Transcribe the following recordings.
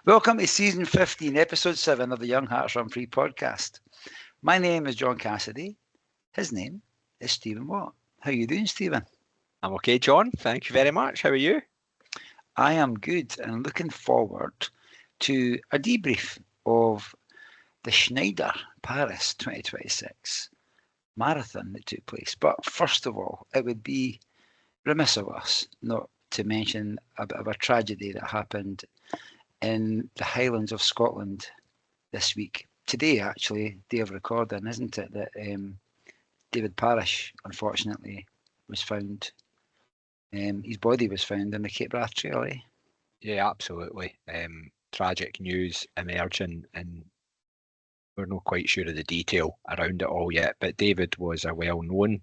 Welcome to season 15, episode 7 of the Young Hearts Run Free podcast. My name is John Cassidy. His name is Stephen Watt. How are you doing, Stephen? I'm okay, John. Thank you very much. How are you? I am good and looking forward to a debrief of the Schneider Paris 2026 marathon that took place. But first of all, it would be remiss of us not to mention a bit of a tragedy that happened in the Highlands of Scotland this week. Today, actually, day of recording, isn't it? That David Parrish, unfortunately, was found. His body was found in the Cape Wrath Trail. Yeah, absolutely. Tragic news emerging, and we're not quite sure of the detail around it all yet. But David was a well-known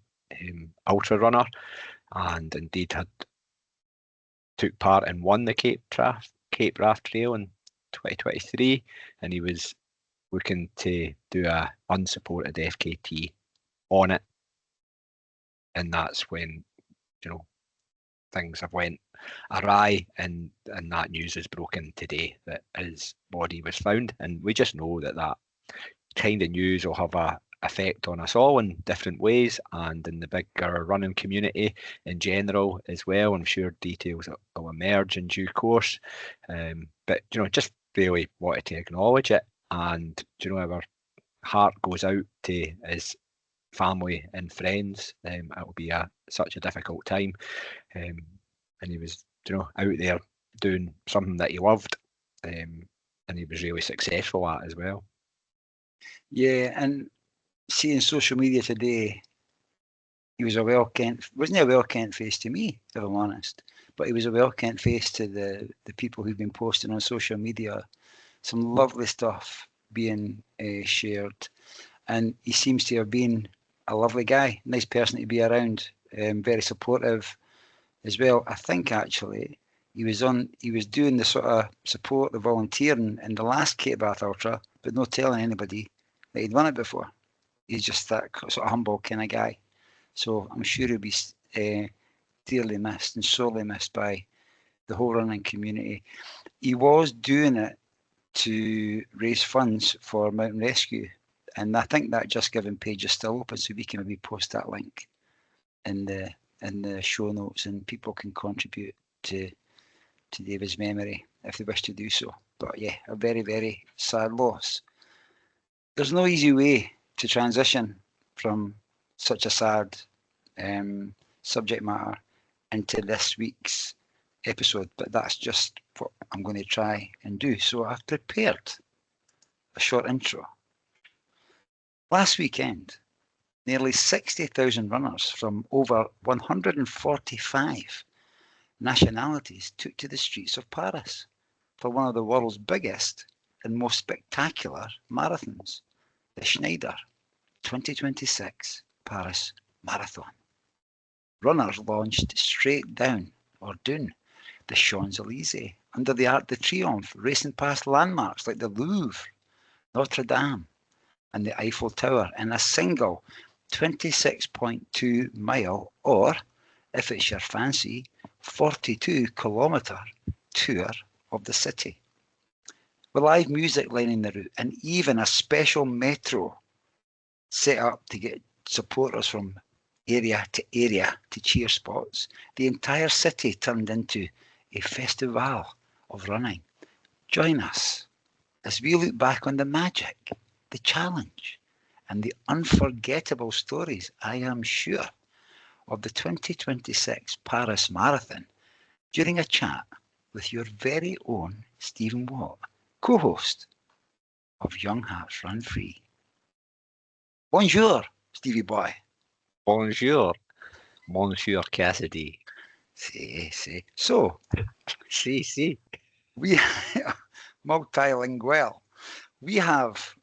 ultra runner, and indeed had took part and won the Cape Wrath Trail in 2023, and he was looking to do a unsupported FKT on it, and that's when things have went awry, and that news is broken today that his body was found, and we just know that kind of news will have a effect on us all in different ways, and in the bigger running community in general as well. I'm sure details will emerge in due course, but just really wanted to acknowledge it, and our heart goes out to his family and friends. It'll be such a difficult time, and he was out there doing something that he loved, and he was really successful at as well. Yeah, and seeing social media today, he was wasn't he a well-kent face to me, if I'm honest, but he was a well-kent face to the people who've been posting on social media. Some lovely stuff being shared, and he seems to have been a lovely guy, nice person to be around, very supportive as well. I think actually he was doing the sort of support, the volunteering in the last Cape Wrath Ultra, but not telling anybody that he'd won it before. He's just that sort of humble kind of guy. So I'm sure he'll be dearly missed and sorely missed by the whole running community. He was doing it to raise funds for Mountain Rescue, and I think that Just Giving page is still open, so we can maybe post that link in the show notes, and people can contribute to David's memory if they wish to do so. But yeah, a very, very sad loss. There's no easy way to transition from such a sad subject matter into this week's episode, but that's just what I'm going to try and do. So I've prepared a short intro. Last weekend, nearly 60,000 runners from over 145 nationalities took to the streets of Paris for one of the world's biggest and most spectacular marathons, the Schneider 2026 Paris Marathon. Runners launched straight down the Champs-Élysées under the Arc de Triomphe, racing past landmarks like the Louvre, Notre Dame, and the Eiffel Tower in a single 26.2 mile, or, if it's your fancy, 42-kilometre tour of the city. With live music lining the route, and even a special metro set up to get supporters from area to cheer spots, the entire city turned into a festival of running. Join us as we look back on the magic, the challenge, and the unforgettable stories, I am sure, of the 2026 Paris Marathon during a chat with your very own Stephen Watt, co-host of Young Hearts Run Free. Bonjour, Stevie boy. Bonjour, Monsieur Cassidy. See. So, See. we multilingual. We have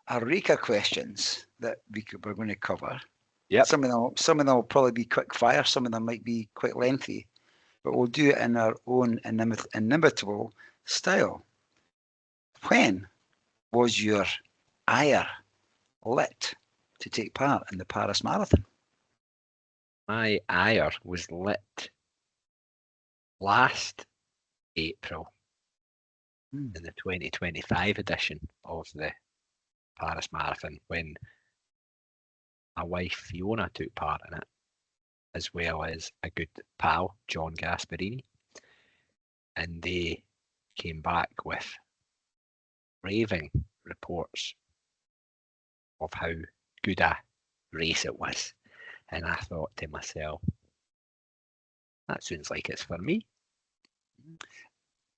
a rake of questions that we're going to cover. Yep. Some of them will probably be quick fire. Some of them might be quite lengthy, but we'll do it in our own inimitable style. When was your ire lit to take part in the Paris Marathon? My ire was lit last April. Hmm. in the 2025 edition of the Paris Marathon when my wife Fiona took part in it, as well as a good pal, John Gasparini. And they came back with raving reports of how good a race it was. And I thought to myself, that sounds like it's for me.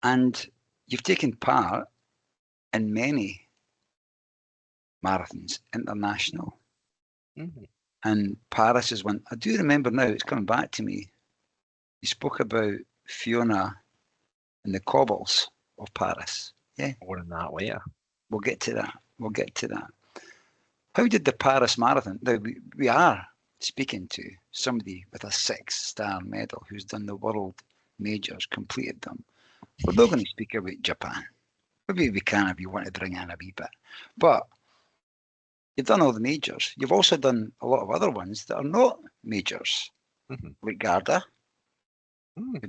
And you've taken part in many marathons, international. Mm. And Paris is one. I do remember now, it's coming back to me. You spoke about Fiona and the cobbles of Paris. Yeah, More than that later. we'll get to that. We'll get to that. How did the Paris Marathon? Now, we are speaking to somebody with a 6-star medal who's done the world majors, completed them. We're not going to speak about Japan. Maybe we can if you want to bring in a wee bit. But you've done all the majors. You've also done a lot of other ones that are not majors, like Garda. You've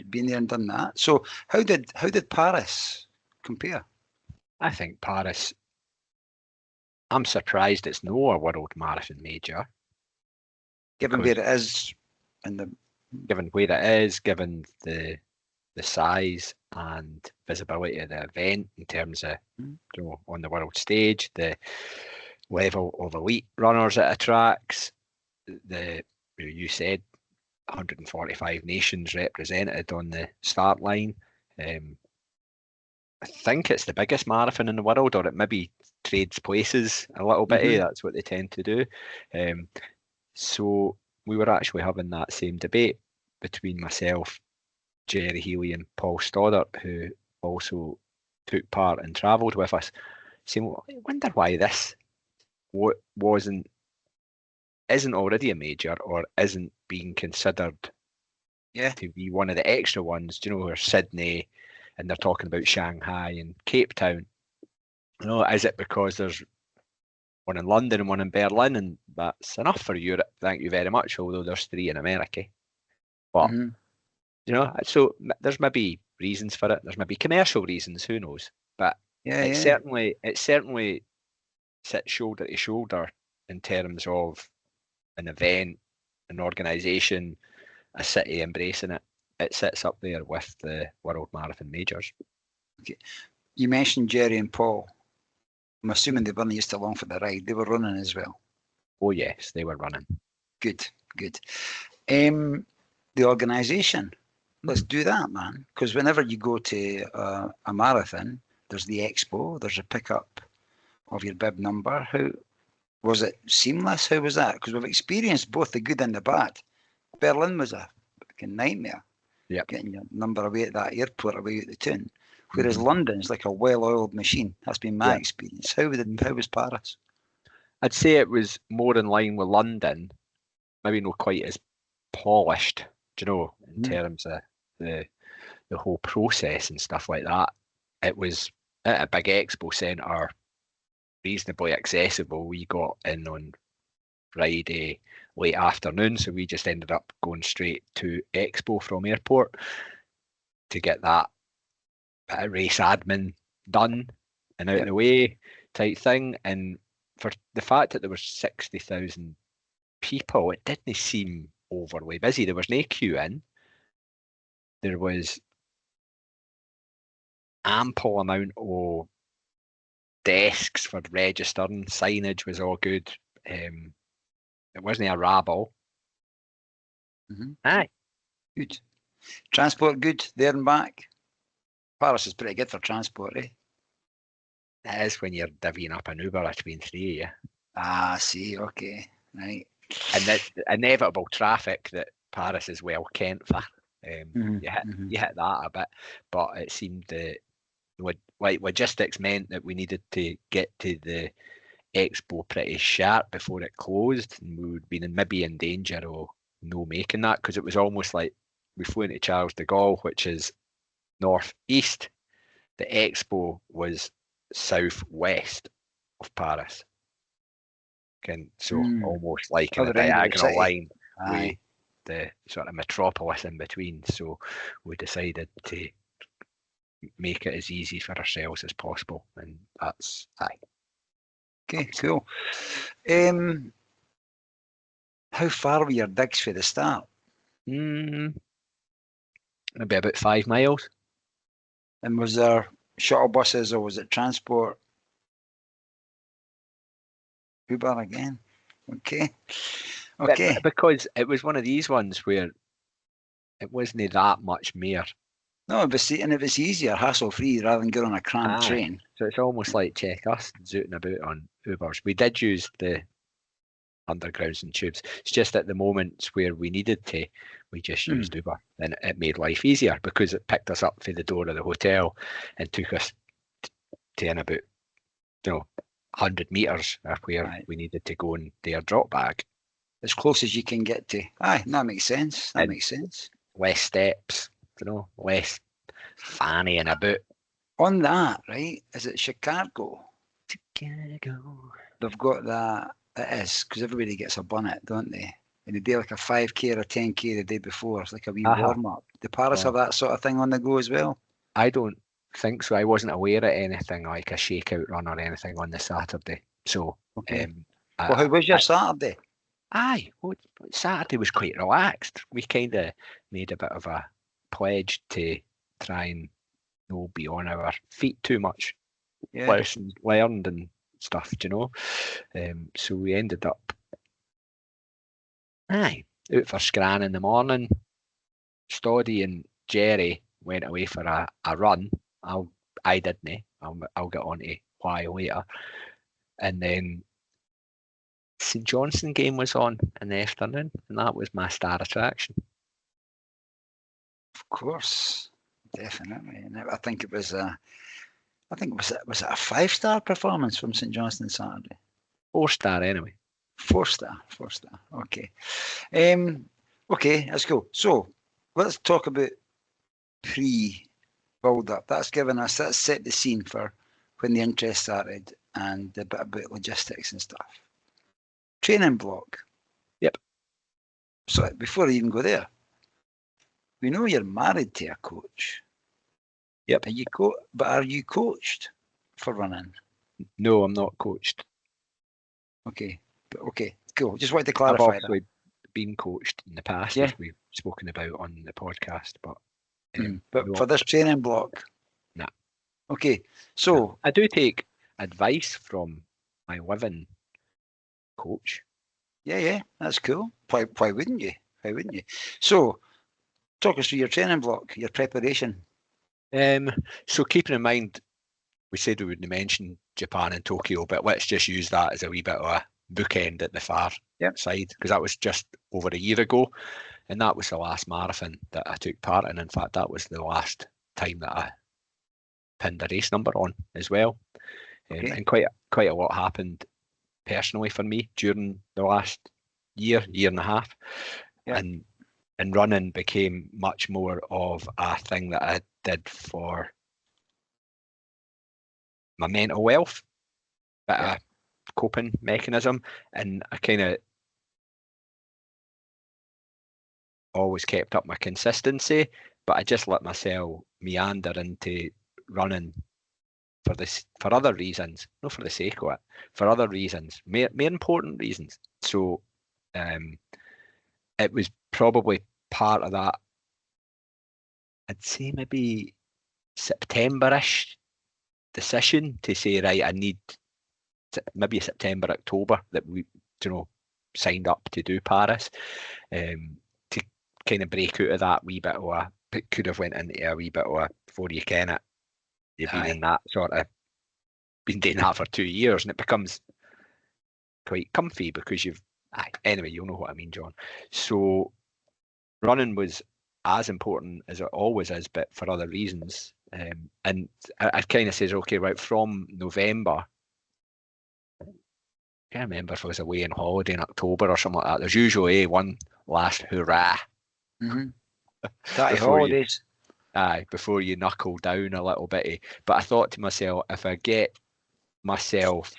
been there and done that. So how did Paris compare? I think Paris, I'm surprised it's no a world marathon major. Given where it is and the given where it is, given the size and visibility of the event in terms of on the world stage, the level of elite runners it attracts, you said 145 nations represented on the start line. I think it's the biggest marathon in the world, or it maybe trades places a little bit. That's what they tend to do. So we were actually having that same debate between myself, Jerry Healy, and Paul Stoddart, who also took part and travelled with us, saying, well, I wonder why this isn't already a major or isn't being considered to be one of the extra ones, or Sydney, and they're talking about Shanghai and Cape Town. Is it because there's one in London and one in Berlin, and that's enough for Europe? Thank you very much. Although there's 3 in America, but so there's maybe reasons for it. There's maybe commercial reasons. Who knows? But it certainly sits shoulder to shoulder in terms of an event, an organisation, a city embracing it. It sits up there with the World Marathon Majors. Okay. You mentioned Jerry and Paul. I'm assuming they weren't just along for the ride. They were running as well. Oh yes, they were running. Good. The organisation. Let's do that, man. Because whenever you go to a marathon, there's the expo, there's a pickup of your bib number. How was it seamless? How was that? Because we've experienced both the good and the bad. Berlin was a fucking nightmare. Getting your number away at that airport, away at the tune. Whereas London's like a well-oiled machine. That's been my experience. How was Paris? I'd say it was more in line with London, maybe not quite as polished, in terms of the whole process and stuff like that. It was at a big expo centre, reasonably accessible. We got in on Friday late afternoon, so we just ended up going straight to expo from airport to get that bit of race admin done and out of the way type thing. And for the fact that there were 60,000 people, it didn't seem overly busy. There was no queue in. There was ample amount of desks for registering. Signage was all good. It wasn't a rabble. Aye. Good. Transport good there and back? Paris is pretty good for transport, eh? It is when you're divvying up an Uber between 3 of you. Ah, see, okay, right. And that inevitable traffic that Paris is well kent for. You hit that a bit, but it seemed that logistics meant that we needed to get to the expo pretty sharp before it closed, and we would be maybe in danger of no making that, because it was almost like we flew into Charles de Gaulle, which is northeast. The expo was southwest of Paris, so almost like in a diagonal line with the sort of metropolis in between. So we decided to make it as easy for ourselves as possible, and that's aye. Okay, cool. How far were your digs for the start? Maybe about 5 miles. And was there shuttle buses or was it transport? Uber again. Okay. Okay. But because it was one of these ones where it wasn't that much more. No, and it was easier, hassle-free, rather than get on a crammed train. So it's almost like check us zooting about on Ubers. We did use the undergrounds and tubes. It's just at the moments where we needed to, we just used Uber, and it made life easier because it picked us up for the door of the hotel and took us to in about 100 meters of where we needed to go and do our drop bag. As close as you can get to. Aye, that makes sense. That makes sense. Less steps, less fannying about. On that, right? Is it Chicago? Chicago. They've got that. It is, because everybody gets a bonnet, don't they? And they do like a 5K or a 10K the day before. It's like a wee warm-up. Do Paris have that sort of thing on the go as well? I don't think so. I wasn't aware of anything like a shakeout run or anything on the Saturday. So, well, how was your Saturday? Saturday was quite relaxed. We kind of made a bit of a pledge to try and not be on our feet too much. Lessons learned and stuff, so we ended up out for Scran in the morning. Stoddy and Jerry went away for a run. I didn't. I'll get on to why later. And then St Johnstone game was on in the afternoon, and that was my star attraction. Of course, definitely. And I think it was was it a 5-star performance from St Johnstone Saturday? 4-star anyway. 4-star. Okay. Okay, that's cool. So let's talk about pre-build-up. That's set the scene for when the interest started and a bit about logistics and stuff. Training block. Yep. So before I even go there, we know you're married to a coach. Yep. But are you coached for running? No, I'm not coached. Okay. Cool. Just wanted to clarify that. I've obviously been coached in the past, as we've spoken about on the podcast, but for this training block, nah. Okay, so I do take advice from my living coach. Yeah, that's cool. Why wouldn't you? So, talk us through your training block, your preparation. So keeping in mind, we said we wouldn't mention Japan and Tokyo, but let's just use that as a wee bit of a bookend at the far side, because that was just over a year ago, and that was the last marathon that I took part in. In fact, that was the last time that I pinned a race number on as well. And quite a lot happened personally for me during the last year and a half, and running became much more of a thing that I did for my mental health, bit of coping mechanism, and I kind of always kept up my consistency, but I just let myself meander into running for other reasons, not for the sake of it, for other reasons, more important reasons. So it was probably part of that, I'd say maybe September-ish decision to say, right, I need maybe September, October that we signed up to do Paris, to kind of break out of that wee bit of it could have went into a wee bit of before you can it. You've been in that sort of, been doing that for 2 years, and it becomes quite comfy because anyway, you'll know what I mean, John. So running was as important as it always is, but for other reasons. And I kind of says, okay, right, from November, I can't remember if I was away on holiday in October or something like that. There's usually one last hurrah. Holidays. Before you knuckle down a little bit. But I thought to myself, if I get myself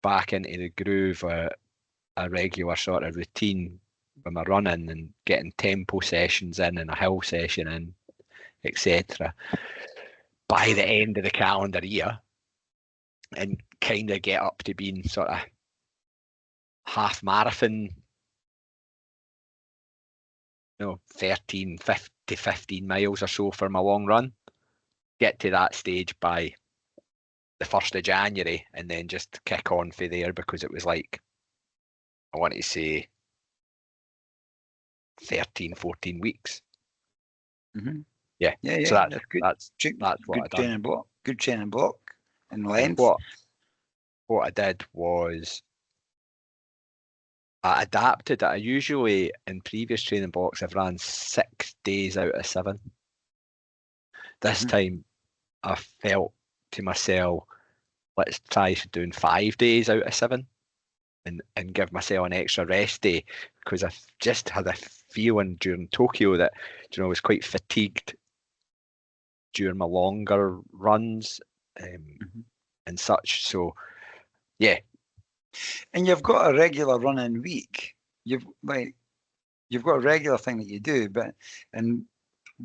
back into the groove, a regular sort of routine with my running and getting tempo sessions in and a hill session in, etc., by the end of the calendar year, and kind of get up to being sort of half marathon, 13, 15 miles or so for my long run. Get to that stage by the 1st of January, and then just kick on for there, because it was like, I want to say 13, 14 weeks. Mm-hmm. Yeah. Yeah. So That's good. That's what I done. Training block. Good training block in And length. what I did was I adapted it. I usually, in previous training blocks, I've ran 6 days out of 7. This time I felt to myself, let's try doing 5 days out of 7 and give myself an extra rest day, because I just had a feeling during Tokyo that, I was quite fatigued during my longer runs and such. So, yeah. And you've got a regular running week. You've got a regular thing that you do, and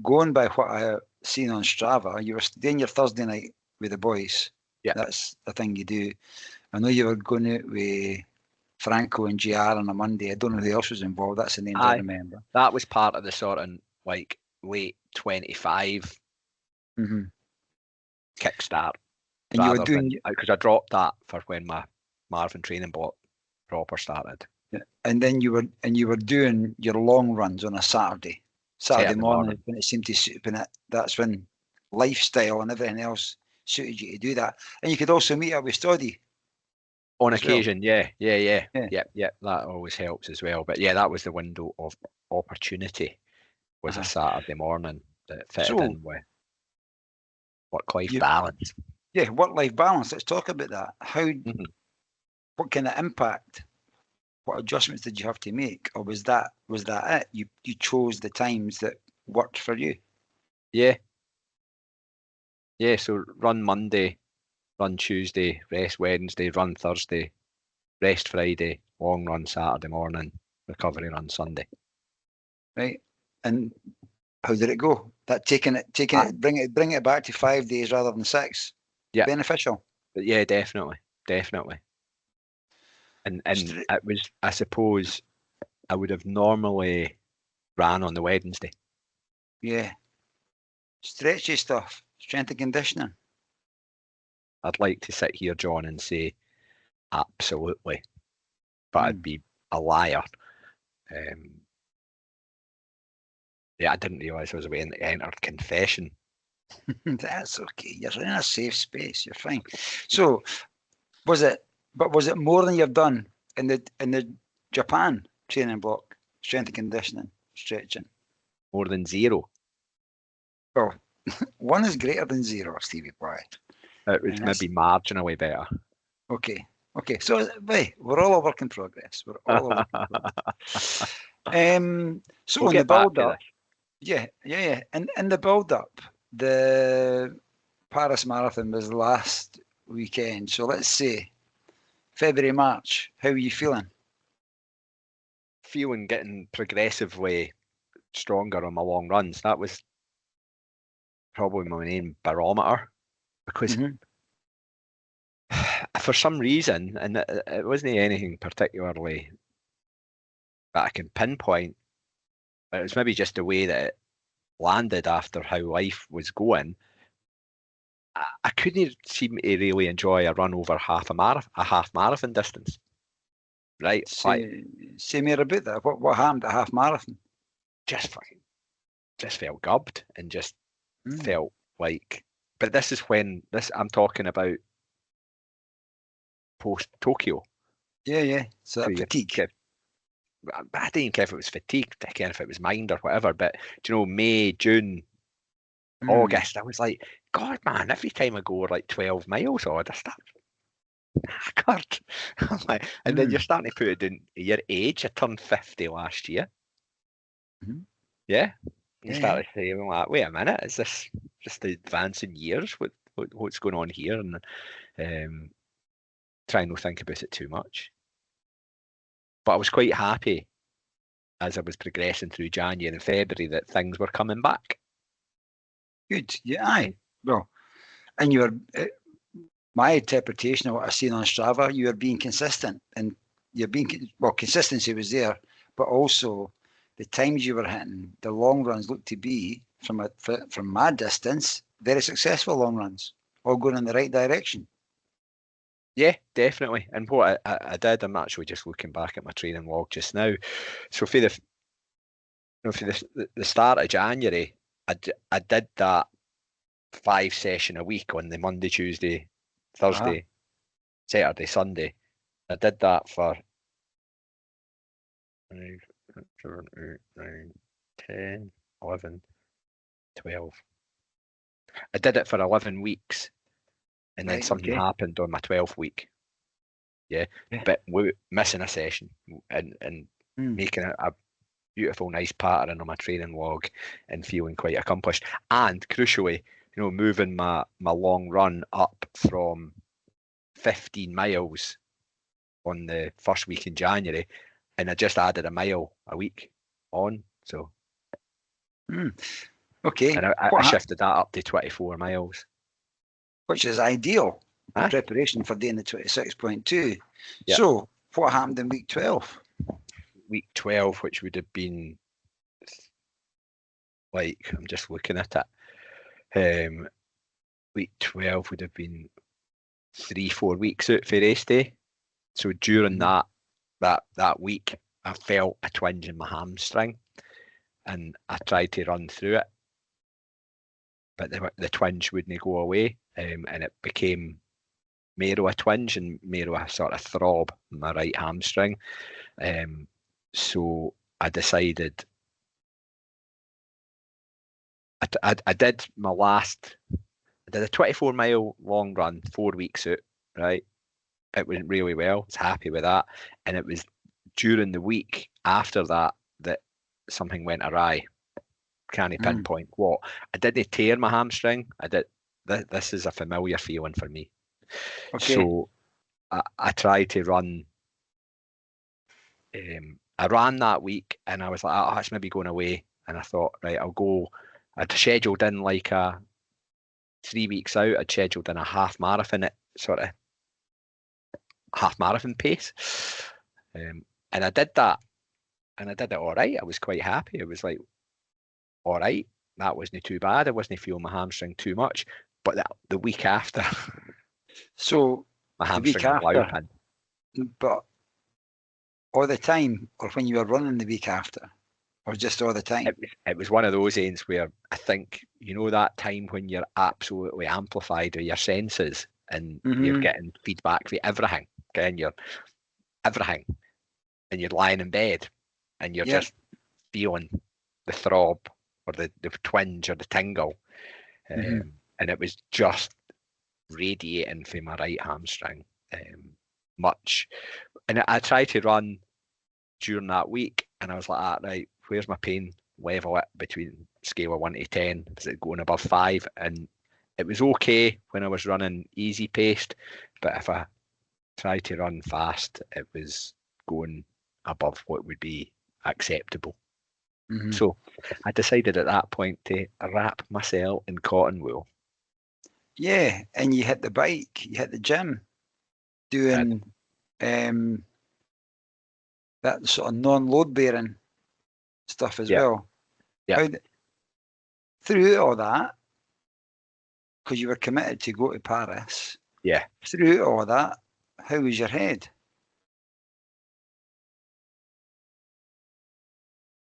going by what I seen on Strava, you were doing your Thursday night with the boys. Yeah. That's the thing you do. I know you were going out with Franco and GR on a Monday. I don't know who else was involved. That's the names I remember. That was part of the sort of like late 25 kickstart. And you were doing, because I dropped that for when my marathon training block proper started. Yeah. And then you were doing your long runs on a Saturday morning when it seemed to suit. That's when lifestyle and everything else suited you to do that. And you could also meet up with Stoddy. On occasion, well. Yeah. That always helps as well. But yeah, that was the window of opportunity, was a Saturday morning that fitted in with work-life balance. Yeah, work-life balance. Let's talk about that. What kind of impact, what adjustments did you have to make? Or was that it? You chose the times that worked for you? Yeah, so run Monday, run Tuesday, rest Wednesday, run Thursday, rest Friday, long run Saturday morning, recovery run Sunday. Right. And how did it go? That taking it, bring it back to 5 days rather than 6. Yeah. Beneficial. But yeah, definitely. And it was, I suppose, I would have normally ran on the Wednesday. Yeah. Stretchy stuff, strength and conditioning. I'd like to sit here, John, and say absolutely, but I'd be a liar. I didn't realise I was away and entered confession. That's okay. You're in a safe space. You're fine. So, was it more than you've done in the Japan training block, strength and conditioning, stretching? More than 0. Well, 1 is greater than 0, Stevie boy. It was maybe marginally better. Okay. So, we're all a work in progress. So we'll in the build up, yeah. And in the build up, the Paris Marathon was last weekend. So let's say February, March. How are you feeling? Feeling getting progressively stronger on my long runs. That was probably my main barometer, because for some reason, and it wasn't anything particularly that I can pinpoint, but it was maybe just the way that it landed after how life was going. I couldn't seem to really enjoy a run over half marathon distance. Right? Say more about that. What happened at half marathon? Just felt gubbed and just felt like. But this is when I'm talking about post Tokyo. Yeah. So that fatigue. I didn't care if it was fatigue, I didn't care if it was mind or whatever. But May, June, August, I was like, God, man! Every time I go like 12 miles odd, I start knackered. I'm like, and then you're starting to put it in your age. I turned 50 last year. Yeah. You start to say, like, wait a minute, is this just the advance in years? What's going on here? And try not to think about it too much. But I was quite happy as I was progressing through January and February that things were coming back. Good. Yeah, aye. Well, And you were, my interpretation of what I've seen on Strava, you were being consistent, and you're being, well, consistency was there, but also the times you were hitting, the long runs looked to be, from my distance, very successful long runs, all going in the right direction. Yeah, definitely. And what I did, I'm actually just looking back at my training log just now. So for the start of January, I did that 5 session a week on the Monday, Tuesday, Thursday, Saturday, Sunday. I did that for 5, 6, 7, 8, 9, 10, 11, 12. I did it for 11 weeks, and then something happened on my 12th week. Yeah. But we missing a session and making a beautiful, nice pattern on my training log and feeling quite accomplished. And crucially, moving my long run up from 15 miles on the first week in January, and I just added a mile a week on. So, okay, and I shifted that up to 24 miles, which is ideal for preparation for doing the 26.2. Yep. So, what happened in week 12? Week 12, which would have been like, I'm just looking at it. Week 12 would have been 3-4 weeks out for race day. So during that week, I felt a twinge in my hamstring, and I tried to run through it, but the twinge wouldn't go away, and it became more of a twinge and more of a sort of throb in my right hamstring. So I decided I did a 24-mile long run 4 weeks out, right? It went really well. I was happy with that. And it was during the week after that something went awry. Can't pinpoint what. I didn't tear my hamstring. I did. This is a familiar feeling for me. Okay. So I tried to run. I ran that week, and I was like, oh, it's maybe going away. And I thought, right, I'll go. I'd scheduled in like a 3 weeks out. I'd scheduled in a half marathon at sort of half marathon pace, and I did that, and I did it all right. I was quite happy. It was like, all right, that wasn't too bad. I wasn't feeling my hamstring too much. But the week after, so my hamstring was loud. But all the time, or when you were running the week after, or just all the time? It was one of those ends where I think, that time when you're absolutely amplified with your senses, and you're getting feedback for everything, and you're lying in bed, and you're just feeling the throb or the twinge or the tingle, and it was just radiating from my right hamstring much. And I tried to run during that week, and I was like, right, where's my pain level at between scale of 1 to 10? Is it going above 5? And it was okay when I was running easy paced, but if I tried to run fast, it was going above what would be acceptable. So I decided at that point to wrap myself in cotton wool. Yeah, and you hit the bike, you hit the gym, doing that sort of non-load bearing stuff as well. Yeah. Through all that, because you were committed to go to Paris. Yeah. Through all that, how was your head?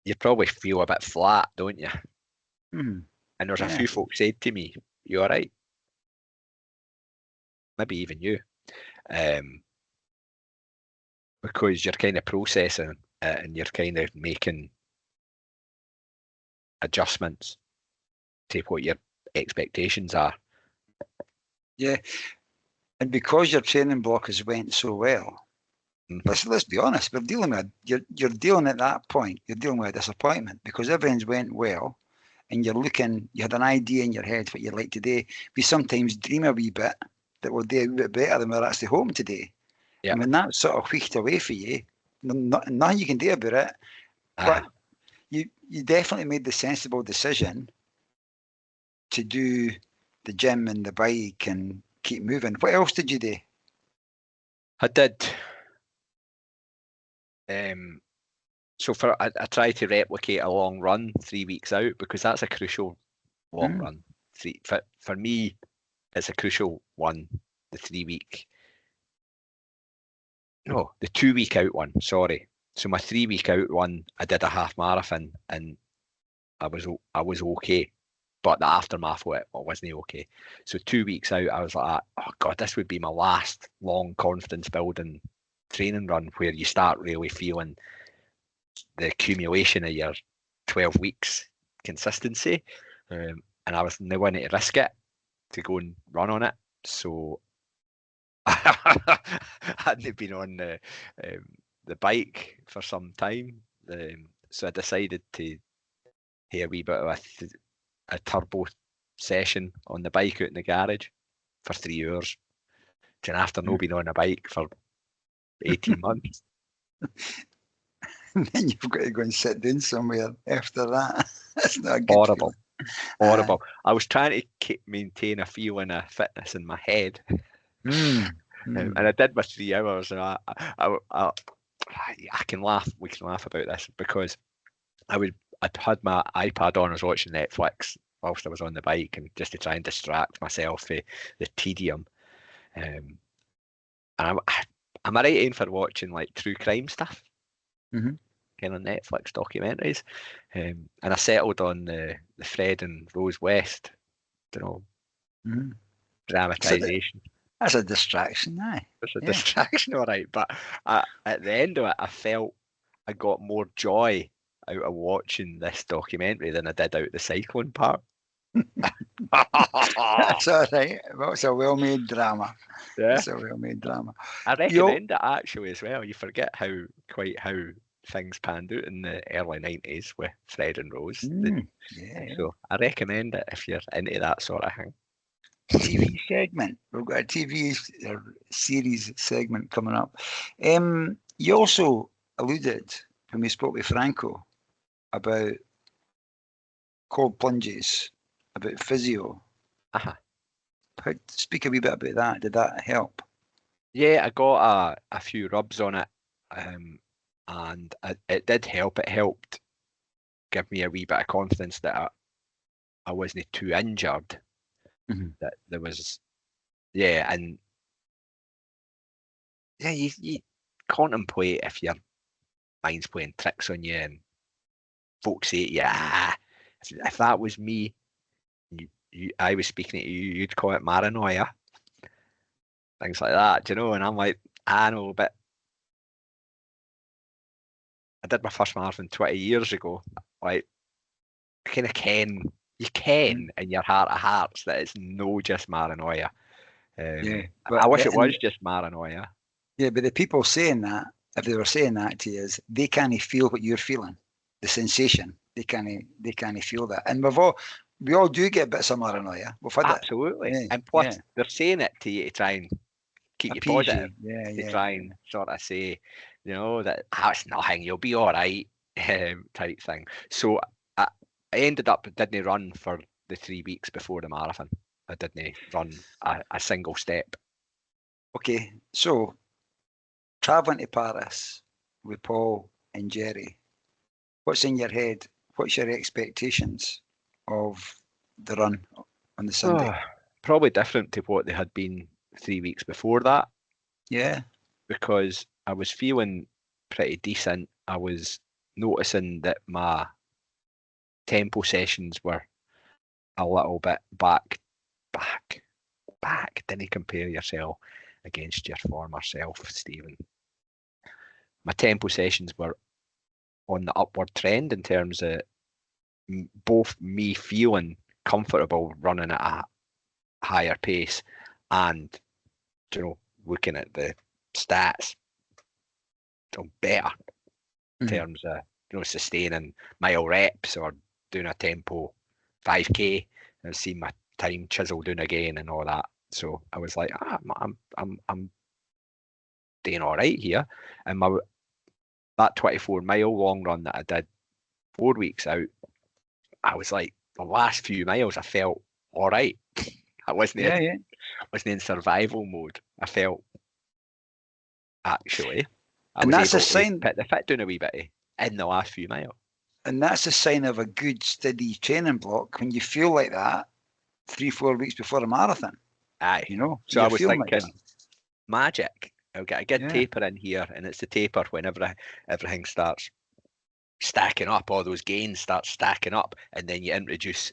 You probably feel a bit flat, don't you? And there's a few folks said to me, "You all right?" Maybe even you, because you're kind of processing it, and you're kind of making adjustments to what your expectations are. Yeah, and because your training block has went so well, let's be honest, we're dealing with you're dealing at that point. You're dealing with a disappointment because everything's went well, and you had an idea in your head what you'd like to do. We sometimes dream a wee bit that we'll do a wee bit better than we're actually hoping to do. Yeah. And when that sort of whisked away for you, nothing you can do about it. But you definitely made the sensible decision to do the gym and the bike and keep moving. What else did you do? I did. So I try to replicate a long run 3 weeks out, because that's a crucial long run. For me, it's a crucial one. The 3 week. No, the 2 week out one. Sorry. So my 3 week out one, I did a half marathon and I was okay, but the aftermath of it wasn't okay. So 2 weeks out, I was like, oh God, this would be my last long confidence building training run, where you start really feeling the accumulation of your 12 weeks consistency. And I was now wanting to risk it to go and run on it. So I hadn't been on the bike for some time. So I decided to have a wee bit of a turbo session on the bike out in the garage for 3 hours. And after not being on a bike for 18 months. And then you've got to go and sit down somewhere after that. That's not a good Horrible. Horrible. I was trying to maintain a feeling of fitness in my head. And I did my 3 hours, and I can laugh. We can laugh about this, because I'd had my iPad on, I was watching Netflix whilst I was on the bike, and just to try and distract myself from the tedium. And I'm a right in for watching like true crime stuff, kind of Netflix documentaries. And I settled on the Fred and Rose West, dramatisation. That's a distraction, aye. It's a distraction, all right. But at the end of it, I felt I got more joy out of watching this documentary than I did out the cycling part. That's all right. Well, it's a well-made drama. Yeah. It's a well-made drama. I recommend it actually as well. You forget how things panned out in the early 90s with Fred and Rose. So I recommend it if you're into that sort of thing. TV segment. We've got a TV series segment coming up. You also alluded when we spoke with Franco about cold plunges, about physio. Speak a wee bit about that. Did that help? Yeah, I got a few rubs on it, and it did help. It helped give me a wee bit of confidence that I wasn't too injured. That there was, and you contemplate if your mind's playing tricks on you, and folks say, if that was me, I was speaking to you, you'd call it maranoia, things like that, and I'm like, I know, but I did my first marathon 20 years ago. Like, I kind of you can in your heart of hearts that it's no just maranoia. I wish it was just maranoia. Yeah, but the people saying that, if they were saying that to you, is they can't feel what you're feeling, the sensation. They can't feel that, and we all do get bits of maranoia. We've had absolutely, and plus they're saying it to you to try and keep you positive. To try and sort of say, that it's nothing, you'll be all right, type thing. So I didn't run for the 3 weeks before the marathon. I didn't run a single step. Okay, so traveling to Paris with Paul and Jerry, what's in your head? What's your expectations of the run on the Sunday? Probably different to what they had been 3 weeks before that. Yeah. Because I was feeling pretty decent. I was noticing that my tempo sessions were a little bit back. Didn't compare yourself against your former self, Stephen. My tempo sessions were on the upward trend in terms of both me feeling comfortable running at a higher pace and, looking at the stats, better in terms of, sustaining mile reps or doing a tempo 5K and seeing my time chiseled down again and all that. So I was like, I'm doing all right here. And that 24-mile long run that I did 4 weeks out, I was like, the last few miles I felt all right. I wasn't Yeah, in, yeah. wasn't in survival mode. I felt, actually, I And was that's a able to sign, put the fit down a wee bit in the last few miles. and that's a sign of a good steady training block when you feel like that 3-4 weeks before a marathon. Aye. You know, So I you're was feeling like that. thinking, magic. I'll get a good Yeah, taper in here, and it's the taper when everything starts stacking up, all those gains start stacking up, and then you introduce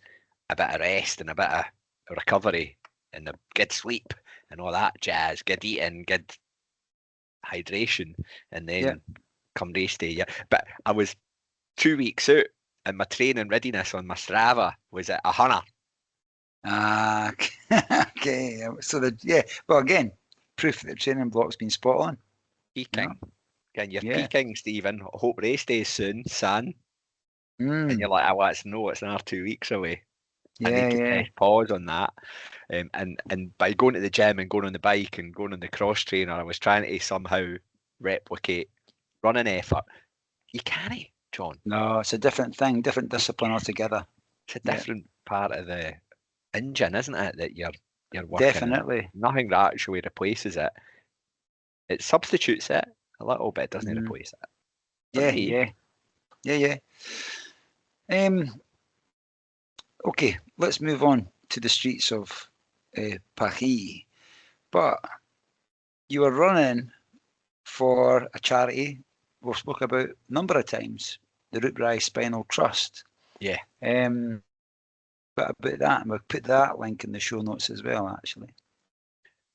a bit of rest and a bit of recovery and a good sleep and all that jazz, good eating, good hydration, and yeah. then come race day. Yeah, but I was 2 weeks out, and my training readiness on my Strava was at 100. Ah, okay. So well, again, proof that the training block's been spot on. You know? Peaking. Again, you're Yeah. peaking, Stephen. Hope race day is soon, son. And you're Mm. like, oh, it's another 2 weeks away. I Yeah, need to yeah, press pause on that. And by going to the gym and going on the bike and going on the cross trainer, I was trying to somehow replicate running effort. You can't, John. No, it's a different thing, different discipline altogether. It's a Yeah, different part of the engine, isn't it? That you're working in. definitely. Nothing that actually replaces it. It substitutes it a little bit, doesn't it? Mm. Replace it for Yeah, me. yeah, yeah, yeah. Okay, let's move on to the streets of Paris. But you were running for a charity we've spoke about a number of times, the Root Spinal Trust. Yeah, But about that, and we'll put that link in the show notes as well, actually.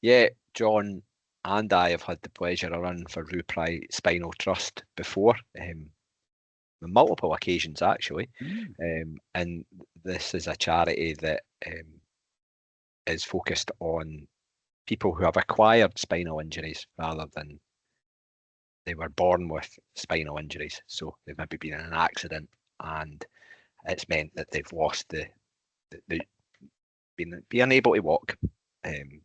yeah. John and I have had the pleasure of running for Rupri Spinal Trust before. On multiple occasions actually, Mm. and this is a charity that is focused on people who have acquired spinal injuries rather than they were born with spinal injuries. So they've maybe been in an accident and it's meant that they've lost the being unable to walk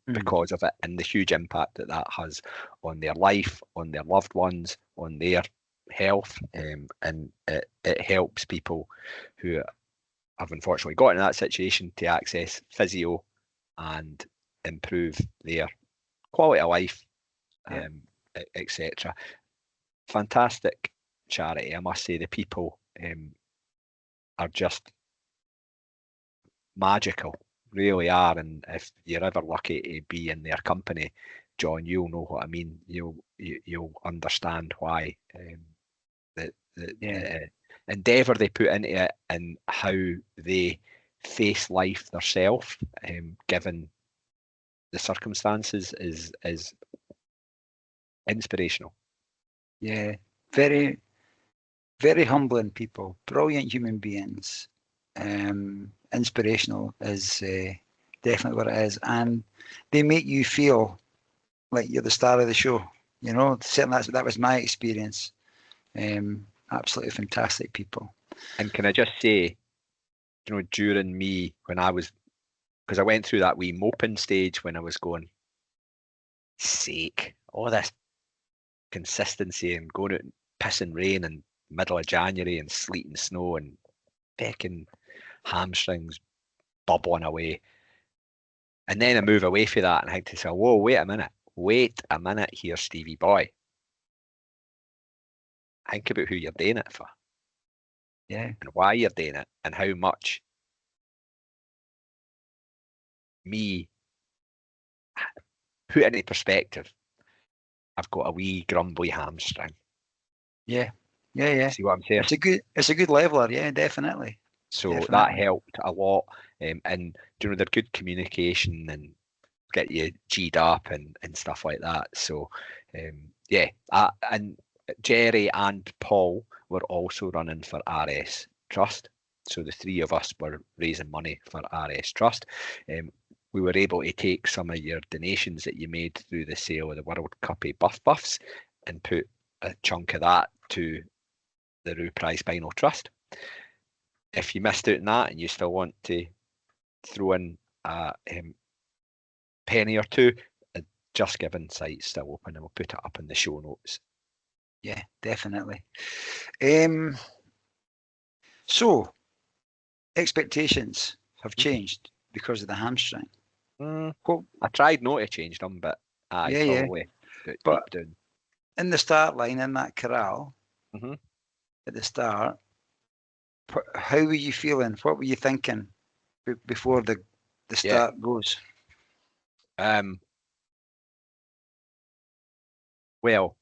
because of it, and the huge impact that that has on their life, on their loved ones, on their health, and it helps people who have unfortunately got in that situation to access physio and improve their quality of life, Yeah, etc. Fantastic charity, I must say. The people are just magical, really are. And if you're ever lucky to be in their company, John, you'll know what I mean. You'll understand why yeah, the endeavour they put into it and how they face life themselves, given the circumstances, is inspirational. yeah. Very, very humbling people, brilliant human beings. Inspirational is definitely what it is, and they make you feel like you're the star of the show. You know, certainly that was my experience. Absolutely fantastic people. And can I just say, during me when I was, because I went through that wee moping stage when I was going, sake, all this consistency and going out and pissing rain and middle of January and sleet and snow and becking hamstrings bubbling away. And then I move away from that and I think to say, whoa, wait a minute here, Stevie boy. Think about who you're doing it for. Yeah, And why you're doing it and how much me put into perspective. I've got a wee grumbly hamstring. yeah, yeah. See what I'm saying? It's a good leveler. Yeah, definitely, So that definitely. helped a lot. And they're good communication and get you G'd up and stuff like that. So yeah, and Jerry and Paul were also running for RS Trust. So the three of us were raising money for RS Trust. We were able to take some of your donations that you made through the sale of the World Cup Buffs and put a chunk of that to the Rue Prize Spinal Trust. If you missed out on that and you still want to throw in a penny or two, a Just Giving site's still open and we'll put it up in the show notes. Yeah, definitely. So expectations have changed because of the hamstring. Well, I tried not to change them, but I yeah, yeah. probably got But deep down. in the start line, in that corral, Mhm. at the start, how were you feeling? What were you thinking before the Yeah. start goes? Well,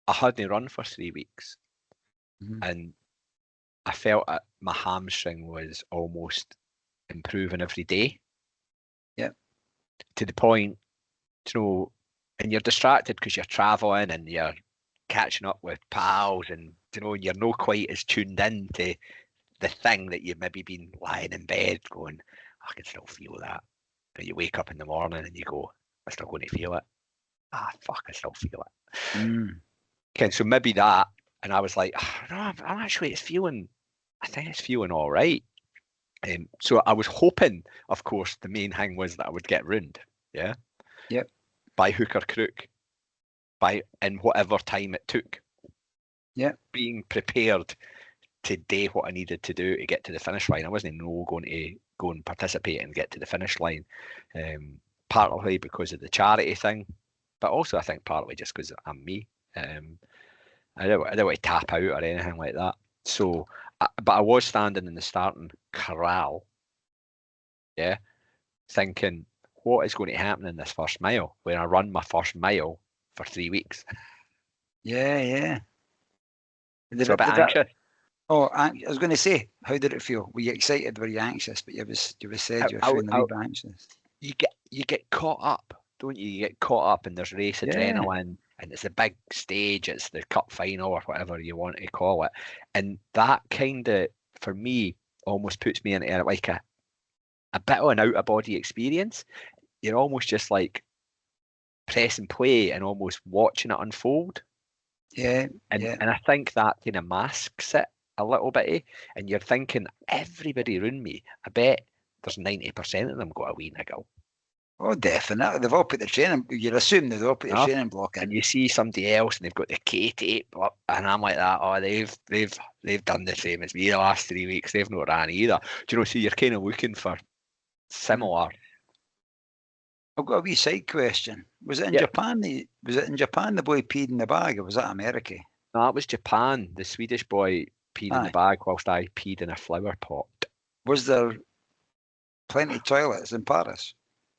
I hadn't run for 3 weeks, Mhm. and I felt that my hamstring was almost improving every day. Yeah. To the point, and you're distracted because you're traveling and you're catching up with pals, and you're not quite as tuned in to the thing that you've maybe been lying in bed going, I can still feel that. And you wake up in the morning and you go, I'm still going to feel it. Fuck, I still feel it. Mm. Okay, so maybe that. And I was like, no, I'm actually, I think it's feeling all right. So I was hoping, of course, the main thing was that I would get ruined, yeah, Yep. by hook or crook, in whatever time it took. Yep. Being prepared to do what I needed to do to get to the finish line. I wasn't going to go and participate and get to the finish line, partly because of the charity thing, but also I think partly just because I'm me. I don't want to tap out or anything like that. So, but I was standing in the starting corral, yeah, thinking, what is going to happen in this first mile when I run my first mile for 3 weeks? Yeah, yeah. So a bit Did that? anxious. Oh, I was going to say, how did it feel? Were you excited? Were you anxious? But you said you were feeling a wee bit anxious. You get caught up, don't you? You get caught up, and there's race Yeah, adrenaline, and it's a big stage. It's the cup final or whatever you want to call it, and that kind of, for me, almost puts me into like a bit of an out of body experience. You're almost just like pressing play and almost watching it unfold. yeah, And yeah. and I think that kind of masks it a little bit, and you're thinking, everybody around me, I bet there's 90% of them got a wee niggle. Oh, definitely. They've all put the training. You'd assume they've all put the No? training block And in. you see somebody else and they've got the K tape up, and I'm like that. Oh, they've done the same as me the last 3 weeks. They've not ran either. Do you know? So you're kind of looking for Mm. similar. I've got a wee side question. Was it in Yeah, Japan? Was it in Japan the boy peed in the bag, or was that America? no, that was Japan. The Swedish boy peed in the Aye. bag whilst I peed in a flower pot. Was there plenty of toilets in Paris?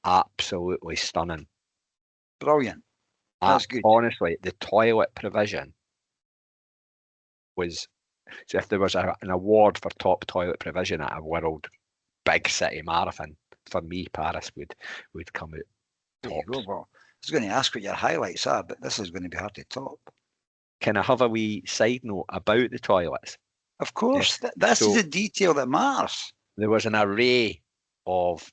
Absolutely stunning. Brilliant. That's good. Honestly, the toilet provision was. So if there was an award for top toilet provision at a world big city marathon, for me, Paris would come out There you go. tops. Well, I was going to ask what your highlights are, but this is going to be hard to top. Can I have a wee side note about the toilets? Of Yeah. course, this is So the detail that matters. there was an array of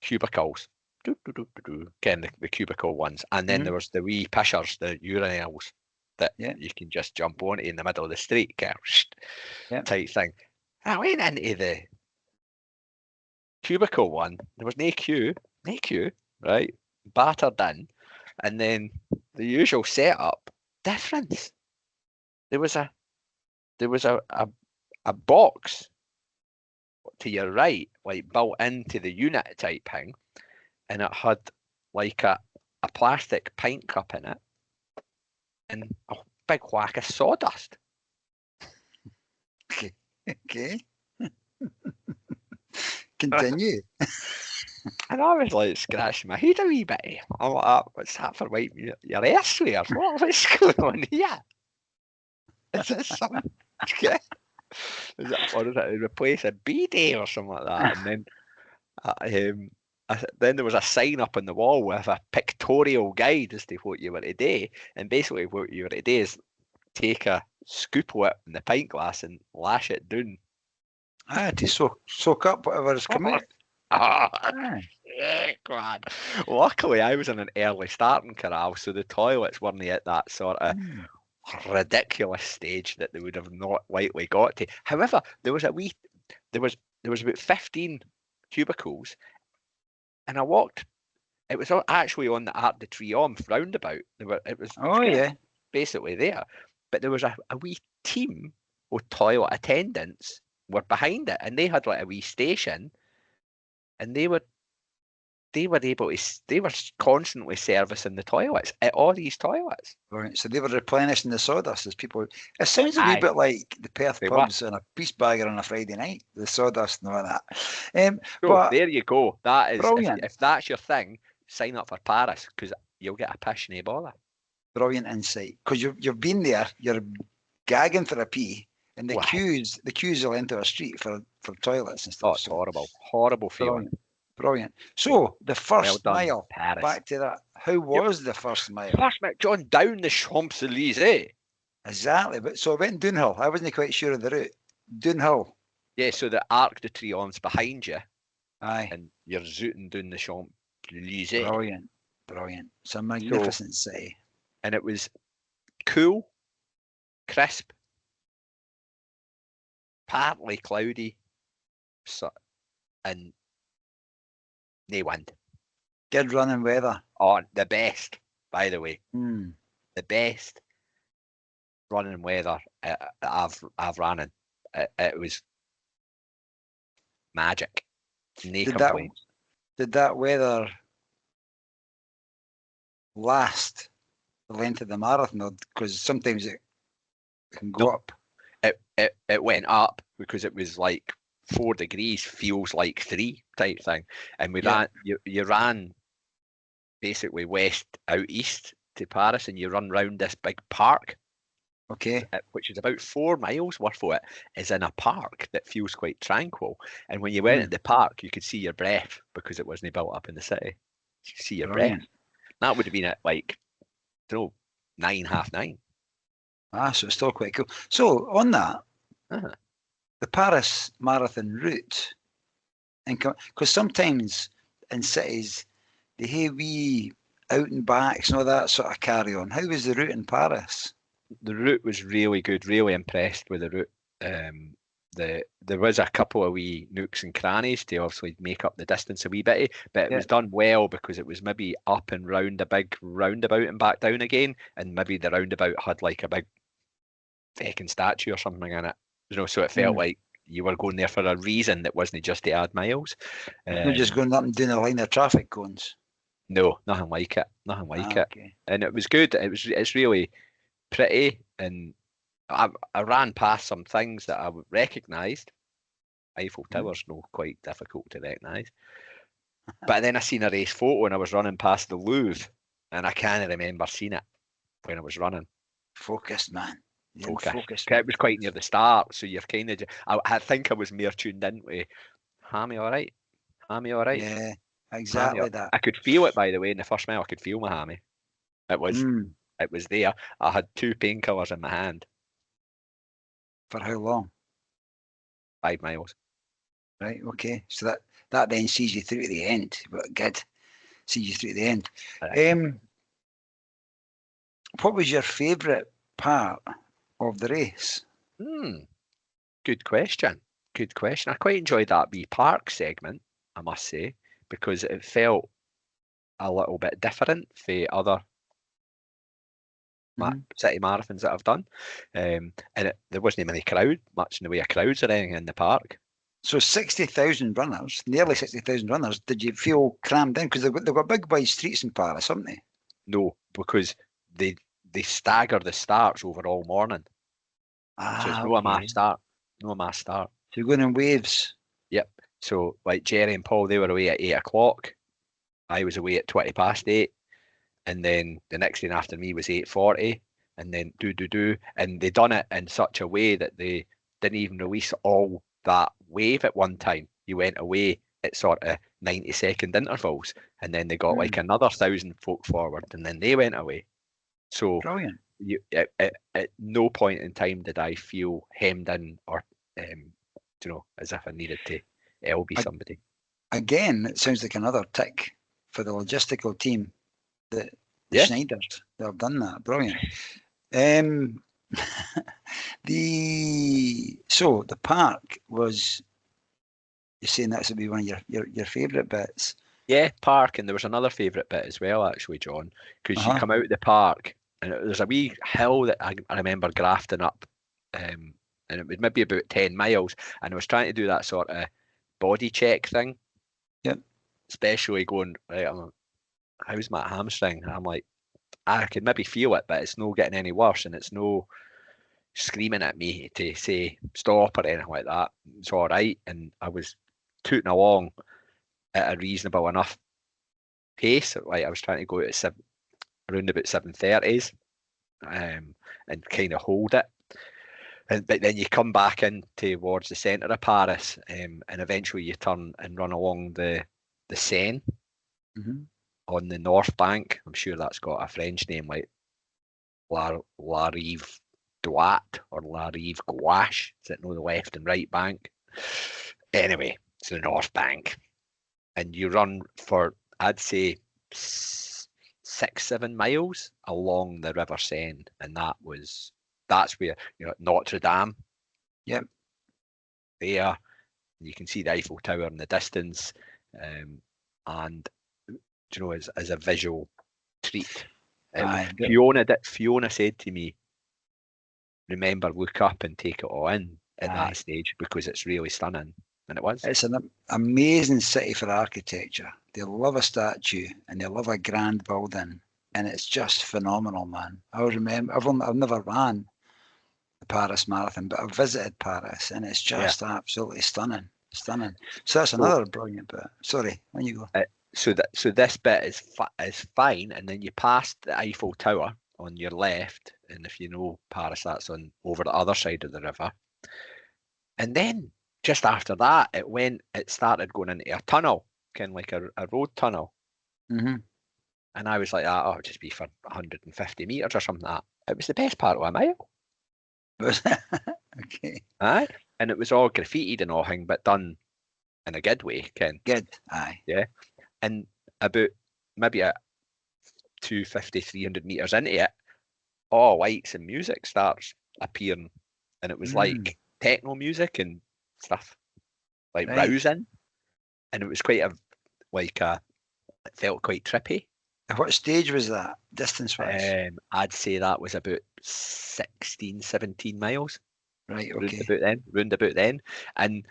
cubicles, again the cubicle ones, and then there Mm-hmm. was the wee pishers, the urinals that Yeah, you can just jump onto in the middle of the street, kind of yeah. type thing. I went into the cubicle one. There was no queue, right? Battered in, and then the usual setup difference. There was a a box to your right, like built into the unit type thing, and it had like a plastic pint cup in it and a big whack of sawdust. Okay. Okay. Continue. And I was like scratching my head a wee bit. I'm like, what's that for wiping your air swears? What's going on here? Is this some or is it replace a B-day or something like that? And then then there was a sign up on the wall with a pictorial guide as to what you were to do. And basically what you were to do is take a scoop of it in the pint glass and lash it down. To soak up whatever's come out. Aye. Yeah, God. Luckily, I was in an early starting corral, so the toilets weren't at that sort of Mm. ridiculous stage that they would have not likely got to. However, there was about 15 cubicles, and I walked. It was actually on the Arc de Triomphe roundabout. It was Oh kind of yeah. basically there, but there was a wee team of toilet attendants were behind it, and they had like a wee station, and they were they were constantly servicing the toilets at all these toilets. Right. So they were replenishing the sawdust as people. It sounds a wee Aye, bit like the Perth they were. pubs and a peace bagger on a Friday night. The sawdust and all that. So But there you go. That is, brilliant, if that's your thing, sign up for Paris, because you'll get a pish nae bother. brilliant insight. Because you've been there, you're gagging for a pee, and the Wow. queues will enter a street for toilets and Oh, stuff. it's horrible. Horrible feeling. Brilliant. So the first Well done, mile, Paris. back to that. How was the first mile? First mile, John, down the Champs-Élysées. Exactly. But so I went downhill. I wasn't quite sure of the route. Downhill. Yeah, so the Arc de Triomphe's behind you, Aye. and you're zooting down the Champs-Élysées. Brilliant. Brilliant. It's a magnificent city. And it was cool, crisp, partly cloudy, and no wind. Good running weather. Oh, the best, by the way. Mm. The best running weather I've ran in. It was magic. No complaints. Did that weather last the length of the marathon? Because sometimes it can go up. It went up because it was like 4 degrees feels like 3 type thing, and we ran. You ran basically west out east to Paris, and you run round this big park. Okay. Which is about 4 miles worth of it is in a park that feels quite tranquil. And when you went in the park, you could see your breath because it wasn't built up in the city. You could see your breath. That would have been at like, I don't know, 9, half 9. So it's still quite cool. So on that, the Paris Marathon route, and because sometimes in cities they have wee out and backs and all that sort of carry on. How was the route in Paris? The route was really good. Really impressed with the route. There was a couple of wee nooks and crannies to obviously make up the distance a wee bit, but it was done well because it was maybe up and round a big roundabout and back down again, and maybe the roundabout had like a big fucking statue or something in it, so it felt like you were going there for a reason that wasn't just to add miles. Not just going up and doing a line of traffic cones. No, nothing like it. Okay. And it was good. It's really pretty, and I ran past some things that I recognised. Eiffel Tower's no quite difficult to recognise. But then I seen a race photo and I was running past the Louvre, and I can't remember seeing it when I was running. Focused, man. Focused. It was quite near the start, so you're kind of. I think I was more tuned into. Hammy, all right. Yeah, exactly that. I could feel it, by the way, in the first mile. I could feel my hammy. It was there. I had 2 painkillers in my hand. For how long? 5 miles. Right. Okay. So that then sees you through to the end. But good. Sees you through to the end. Right. What was your favourite part of the race? Good question. I quite enjoyed that wee park segment, I must say, because it felt a little bit different for other city marathons that I've done. And there wasn't much in the way of crowds or anything in the park. So 60,000 runners, nearly 60,000 runners. Did you feel crammed in? Because they've got big wide streets in Paris, haven't they? No, because they stagger the starts over all morning. So it's no mass start. So you're going in waves. Yep. So like Jerry and Paul, they were away at 8 o'clock. I was away at 20 past 8. And then the next thing after me was 8:40. And then and they done it in such a way that they didn't even release all that wave at one time. You went away at sort of 90-second intervals, and then they got like another 1,000 folk forward, and then they went away. So brilliant. At no point in time did I feel hemmed in or as if I needed to LB somebody. Again, it sounds like another tick for the logistical team. The Schneiders, they've done that. Brilliant. The park was, you're saying that's to be one of your favourite bits? Yeah, park, and there was another favourite bit as well, actually, John, because you come out of the park and there's a wee hill that I remember grafting up, and it was maybe about 10 miles, and I was trying to do that sort of body check thing. Yep. especially going, right, how's my hamstring? I'm like, I can maybe feel it, but it's no getting any worse, and it's no screaming at me to say stop or anything like that. It's all right, and I was tooting along at a reasonable enough pace. Like I was trying to go at around about 7:30s, and kind of hold it. But then you come back in towards the centre of Paris, and eventually you turn and run along the Seine on the north bank. I'm sure that's got a French name like La Rive Droite or La Rive Gouache. Is it no the left and right bank? Anyway, it's the north bank, and you run for, I'd say, 6-7 miles along the River Seine, and that's where, Notre Dame. Yep. There, you can see the Eiffel Tower in the distance, and as a visual treat. Fiona said to me, "Remember, look up and take it all in at that stage because it's really stunning," and it was. It's an amazing city for architecture. They love a statue and they love a grand building, and it's just phenomenal, man. I remember I've never ran the Paris Marathon, but I've visited Paris, and it's just absolutely stunning. So that's another brilliant bit. Sorry, when you go. So this bit is fine, and then you pass the Eiffel Tower on your left, and if you know Paris, that's on over the other side of the river. And then just after that, it started going into a tunnel, kind of like a road tunnel. Mm-hmm. And I was like, it'll just be for 150 meters or something like that. It was the best part of a mile. Okay. Aye. And it was all graffitied and all thing, but done in a good way, Ken. Good. Aye. Yeah. And about maybe 250, 300 meters into it, all lights and music starts appearing. And it was like techno music and stuff, like rousing. And it was quite it felt quite trippy. At what stage was that, distance-wise? I'd say that was about 16, 17 miles. Right, okay. Round about then. And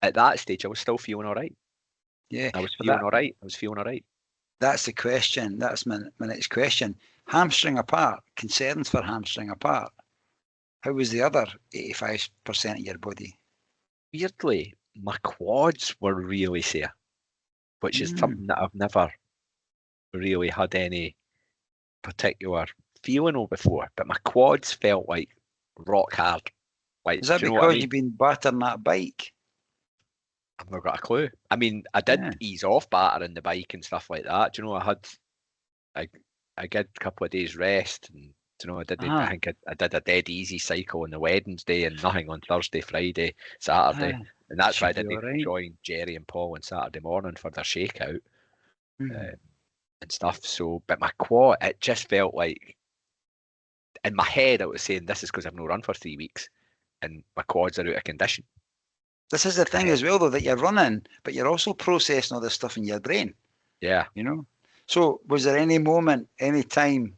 at that stage, I was still feeling all right. Yeah. I was feeling all right. That's the question. That's my next question. Hamstring apart, concerns for hamstring apart. How was the other 85% of your body? Weirdly, my quads were really sore, which is something that I've never really had any particular feeling of before. But my quads felt like rock hard. Like, is that because you've been battering that bike? I've not got a clue. I mean, I did ease off battering the bike and stuff like that. Do you know, I did a couple of days rest, and I think I did a dead easy cycle on the Wednesday and nothing on Thursday, Friday, Saturday, and that's why I didn't join Jerry and Paul on Saturday morning for their shakeout and stuff. So, but my quad, it just felt like in my head I was saying this is because I've no run for 3 weeks, and my quads are out of condition. This is the thing as well, though, that you're running, but you're also processing all this stuff in your brain. Yeah. So was there any moment, any time,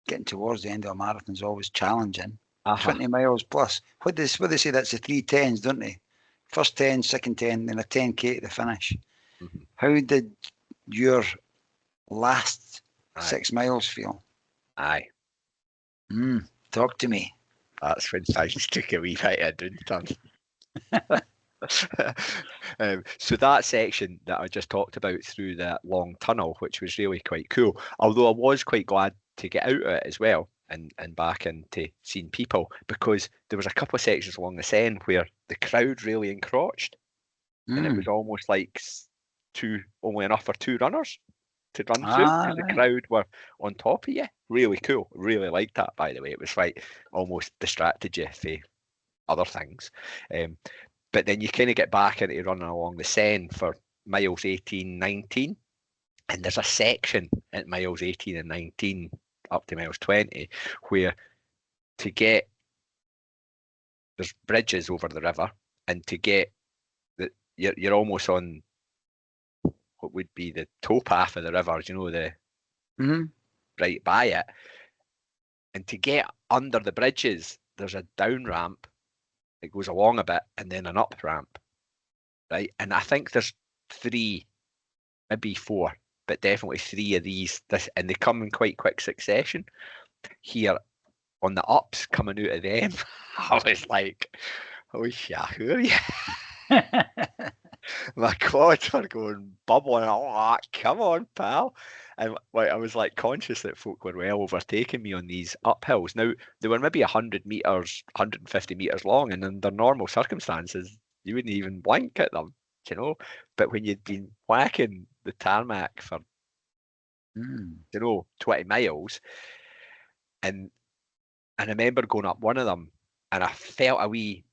getting towards the end of a marathon is always challenging, 20 miles plus. What they say, that's the 3 10s, don't they? First 10, second 10, then a 10K to the finish. Mm-hmm. How did your last 6 miles feel? Aye. Talk to me. That's when things took a wee bit of downturn. So that section that I just talked about through that long tunnel, which was really quite cool, although I was quite glad to get out of it as well and back into seeing people, because there was a couple of sections along the Seine where the crowd really encroached, and it was almost like only enough for 2 runners to run through, because the crowd were on top of you. Really cool. Really liked that, by the way. It was like almost distracted you for other things. But then you kind of get back into running along the Seine for miles 18, 19. And there's a section at miles 18 and 19 up to miles 20 where there's bridges over the river, and to get you're almost on what would be the towpath of the river, right by it. And to get under the bridges, there's a down ramp. It goes along a bit and then an up ramp, right? And I think there's 3, maybe 4, but definitely 3 of these, and they come in quite quick succession. Here on the ups coming out of them, I was like, oh shit, who are you? My quads were going bubbling. Oh, come on, pal. And like, I was like conscious that folk were well overtaking me on these uphills. Now, they were maybe 100 metres, 150 metres long, and under normal circumstances, you wouldn't even blink at them, you know. But when you'd been whacking the tarmac for, 20 miles, and I remember going up one of them, and I felt a wee,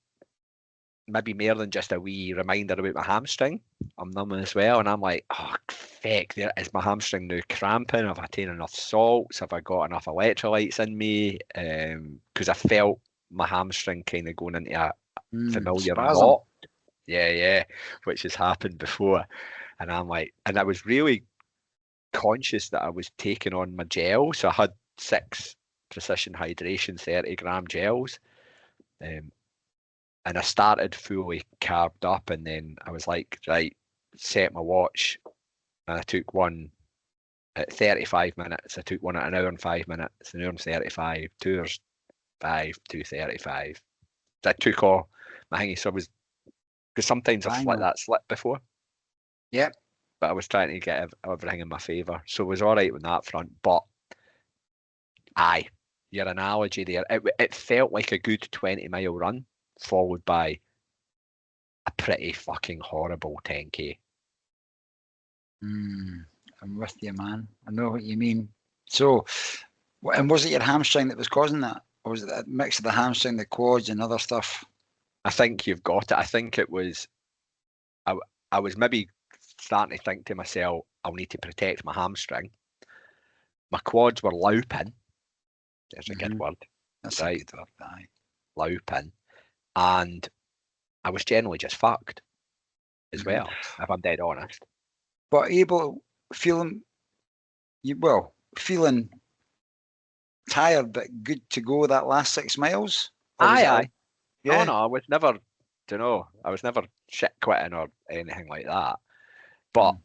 maybe more than just a wee reminder about my hamstring. I'm numbing as well, and I'm like, oh, feck, there is my hamstring now cramping. Have I taken enough salts? Have I got enough electrolytes in me? Because I felt my hamstring kind of going into a familiar spasm. knot. Yeah, which has happened before. And I'm like, and I was really conscious that I was taking on my gel. So I had 6 Precision Hydration 30-gram gels. And I started fully carved up, and then I was like, right, set my watch, and I took one at 35 minutes. I took one at 1 hour and 5 minutes, 1 hour and 35, 2 hours 5, 2:35. I took all my thingy, so I was, because sometimes I've let that slip before. Yep. But I was trying to get everything in my favour, so it was all right on that front. But aye, your analogy there, it felt like a good 20-mile run, followed by a pretty fucking horrible 10K. I'm with you, man. I know what you mean. So, and was it your hamstring that was causing that? Or was it a mix of the hamstring, the quads, and other stuff? I think you've got it. I think it was, I was maybe starting to think to myself, I'll need to protect my hamstring. My quads were louping. There's a good word. That's right? A good word, aye. Louping. And I was generally just fucked as well, if I'm dead honest. But feeling tired but good to go that last 6 miles? Aye. Yeah. No, I was never, I was never shit quitting or anything like that. But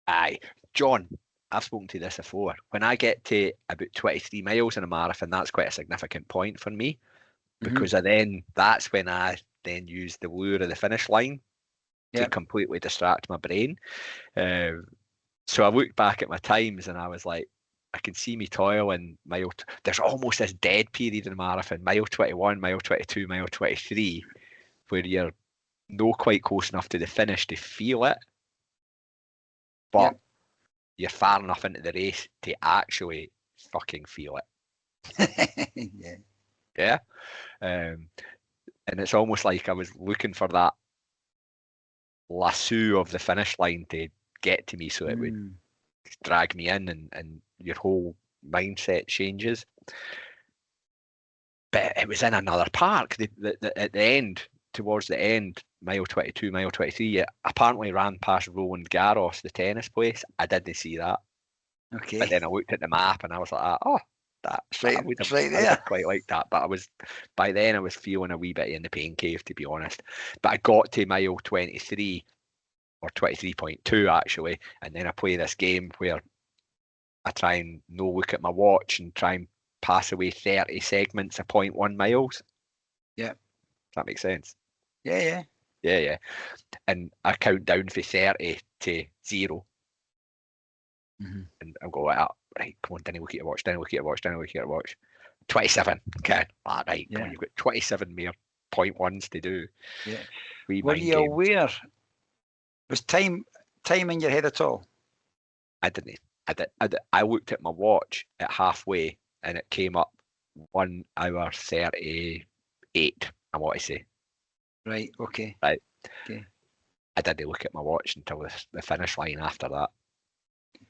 aye, John, I've spoken to this before. When I get to about 23 miles in a marathon, that's quite a significant point for me, because that's when I then use the lure of the finish line to completely distract my brain. So I looked back at my times and I was like, I can see me toiling there's almost this dead period in a marathon, mile 21, mile 22, mile 23, where you're not quite close enough to the finish to feel it, but you're far enough into the race to actually fucking feel it. Yeah. And it's almost like I was looking for that lasso of the finish line to get to me, so it would drag me in, and your whole mindset changes. But it was in another park. At the end, towards the end, mile 22, mile 23, I apparently ran past Roland Garros, the tennis place. I didn't see that. Okay. But then I looked at the map and I was like, oh, that's right, I would have there. quite liked that. But by then I was feeling a wee bit in the pain cave, to be honest. But I got to mile 23 or 23.2 actually, and then I play this game where I try and no look at my watch and try and pass away 30 segments of 0.1 miles. Yeah. Does that make sense? Yeah. And I count down from 30 to 0. And I'll go right, come on, didn't look at your watch. 27. Okay. Right, come on, you've got 27 mere 0.1s to do. Yeah. Were you aware? Was time in your head at all? I didn't. I looked at my watch at halfway and it came up 1 hour 38, I want to say. Right, okay. Right. Okay. I didn't look at my watch until the finish line after that.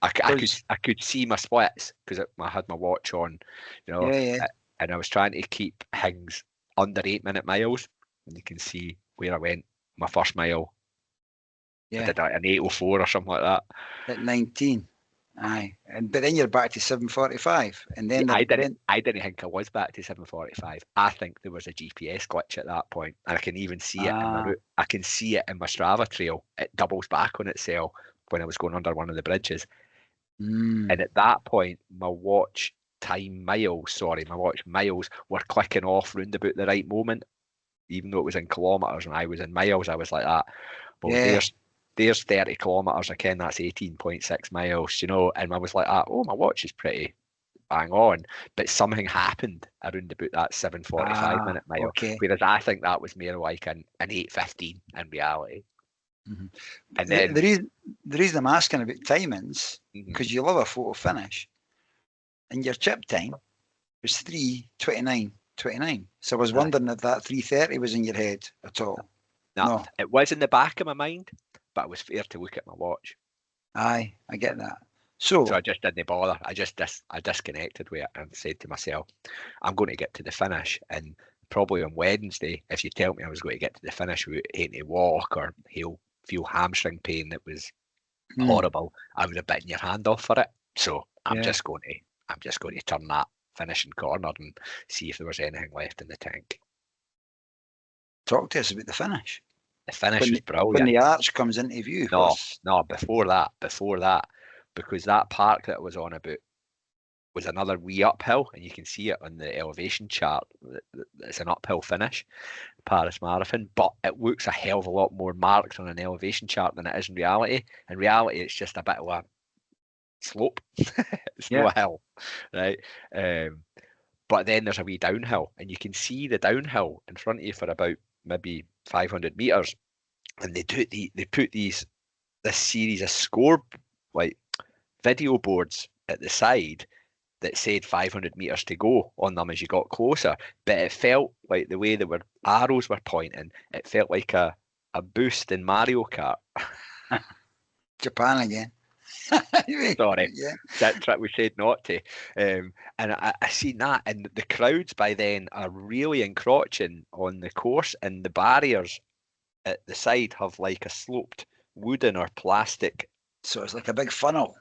I could see my splits because I had my watch on, and I was trying to keep things under 8-minute miles, and you can see where I went my first mile. Yeah. I did an 8:04 or something like that. At 19. Aye, but then you're back to 7:45, and then I didn't think I was back to 7:45. I think there was a GPS glitch at that point, and I can even see it in my route. I can see it in my Strava trail. It doubles back on itself when I was going under one of the bridges. And at that point, my watch miles were clicking off round about the right moment, even though it was in kilometres and I was in miles. I was like that. Well, there's 30 kilometres. I ken that's 18.6 miles, you know. And I was like, oh, my watch is pretty bang on. But something happened around about that 7:45 minute mile. Okay. Whereas I think that was more like an 8:15 in reality. Mm-hmm. And then the reason I'm asking about timings, because you love a photo finish, and your chip time was 3:29:29. So I was wondering if that 3:30 was in your head at all. No, it was in the back of my mind, but it was fair to look at my watch. Aye, I get that. So I just didn't bother. I disconnected with it and said to myself, I'm going to get to the finish. And probably on Wednesday, if you tell me I was going to get to the finish without having to walk or feel hamstring pain that was horrible, I would have bitten your hand off for it. So I'm just going to turn that finishing corner and see if there was anything left in the tank. Talk to us about the finish. The finish was brilliant. When the arch comes into view. No, before that, because that park that I was on about was another wee uphill, and you can see it on the elevation chart. It's an uphill finish, Paris Marathon, but it looks a hell of a lot more marked on an elevation chart than it is in reality. In reality, it's just a bit of a slope. It's no hill, right? But then there's a wee downhill, and you can see the downhill in front of you for about maybe 500 meters, and they put this series of video boards at the side that said 500 meters to go on them as you got closer. But it felt like the way arrows were pointing, it felt like a boost in Mario Kart. Japan again. Sorry, that trick we said not to. And I seen that, and the crowds by then are really encroaching on the course, and the barriers at the side have like a sloped wooden or plastic. So it's like a big funnel.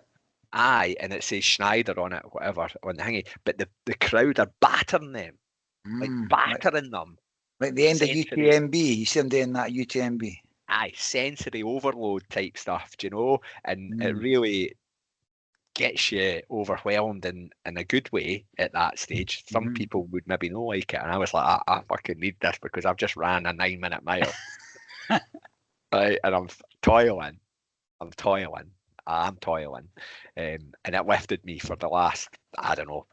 Aye, and it says Schneider on it, whatever, on the thingy. But the crowd are battering them, them. Like the end of UTMB. You see them doing that UTMB. Aye, sensory overload type stuff, do you know? And it really gets you overwhelmed in a good way at that stage. Some people would maybe not like it, and I was like, I fucking need this because I've just ran a 9-minute mile. Right, and I'm toiling. And it lifted me for the last, I don't know,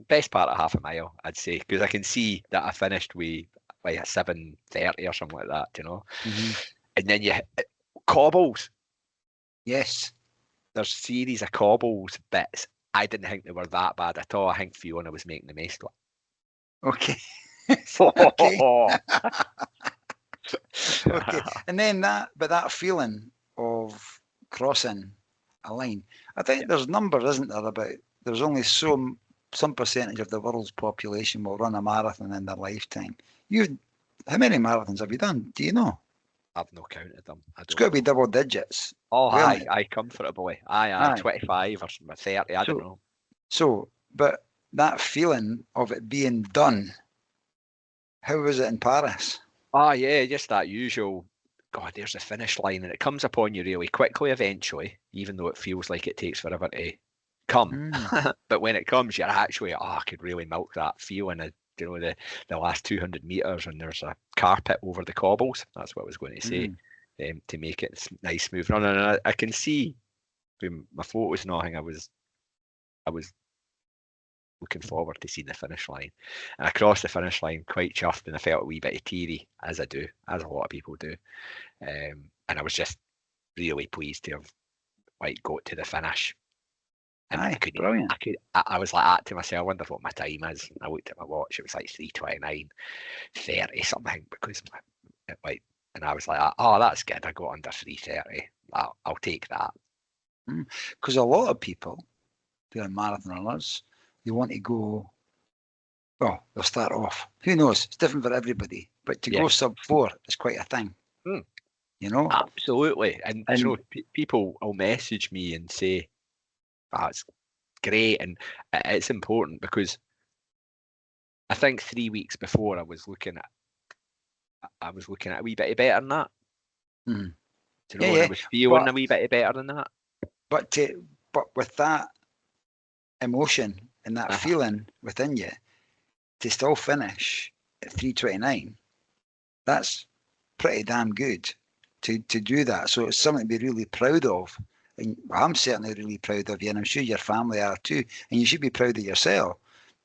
best part of half a mile, I'd say, because I can see that I finished with like a 7:30 or something like that, you know. And then you hit cobbles. Yes. There's a series of cobbles bits. I didn't think they were that bad at all. I think Fiona was making the most of it. Okay. Okay. And then that feeling of crossing a line. I think there's numbers, isn't there, about there's only some percentage of the world's population will run a marathon in their lifetime. How many marathons have you done? Do you know? I've not counted them. It's got to be double digits. Oh, aye, comfortably. Aye, 25 or 30, I don't know. So, but that feeling of it being done, how was it in Paris? Oh, yeah, just that usual, God, there's the finish line, and it comes upon you really quickly eventually, even though it feels like it takes forever to come. But when it comes, you're actually, I could really milk that feeling of, you know, the last 200 meters, and there's a carpet over the cobbles. That's what I was going to say, to make it nice, smooth run. And I can see from my photos and everything, I was looking forward to seeing the finish line. And I crossed the finish line quite chuffed, and I felt a wee bit teary, as I do, as a lot of people do. And I was just really pleased to have got to the finish. And brilliant. I was like that to myself. I wonder what my time is. And I looked at my watch. It was like 3:29:30 something, because and I was like, oh, that's good. I got under 3:30. I'll take that. Because a lot of people who are marathon runners, they want to go. Well, they'll start off. Who knows? It's different for everybody. But to go sub-4 is quite a thing. You know. Absolutely. And you know, people will message me and say, It's great, and it's important because I think 3 weeks before I was looking at a wee bit better than that. Mm. Do you know, and I was feeling a wee bit better than that. But with that emotion and that feeling within you, to still finish at 3:29, that's pretty damn good to do that. So it's something to be really proud of. And I'm certainly really proud of you, and I'm sure your family are too. And you should be proud of yourself,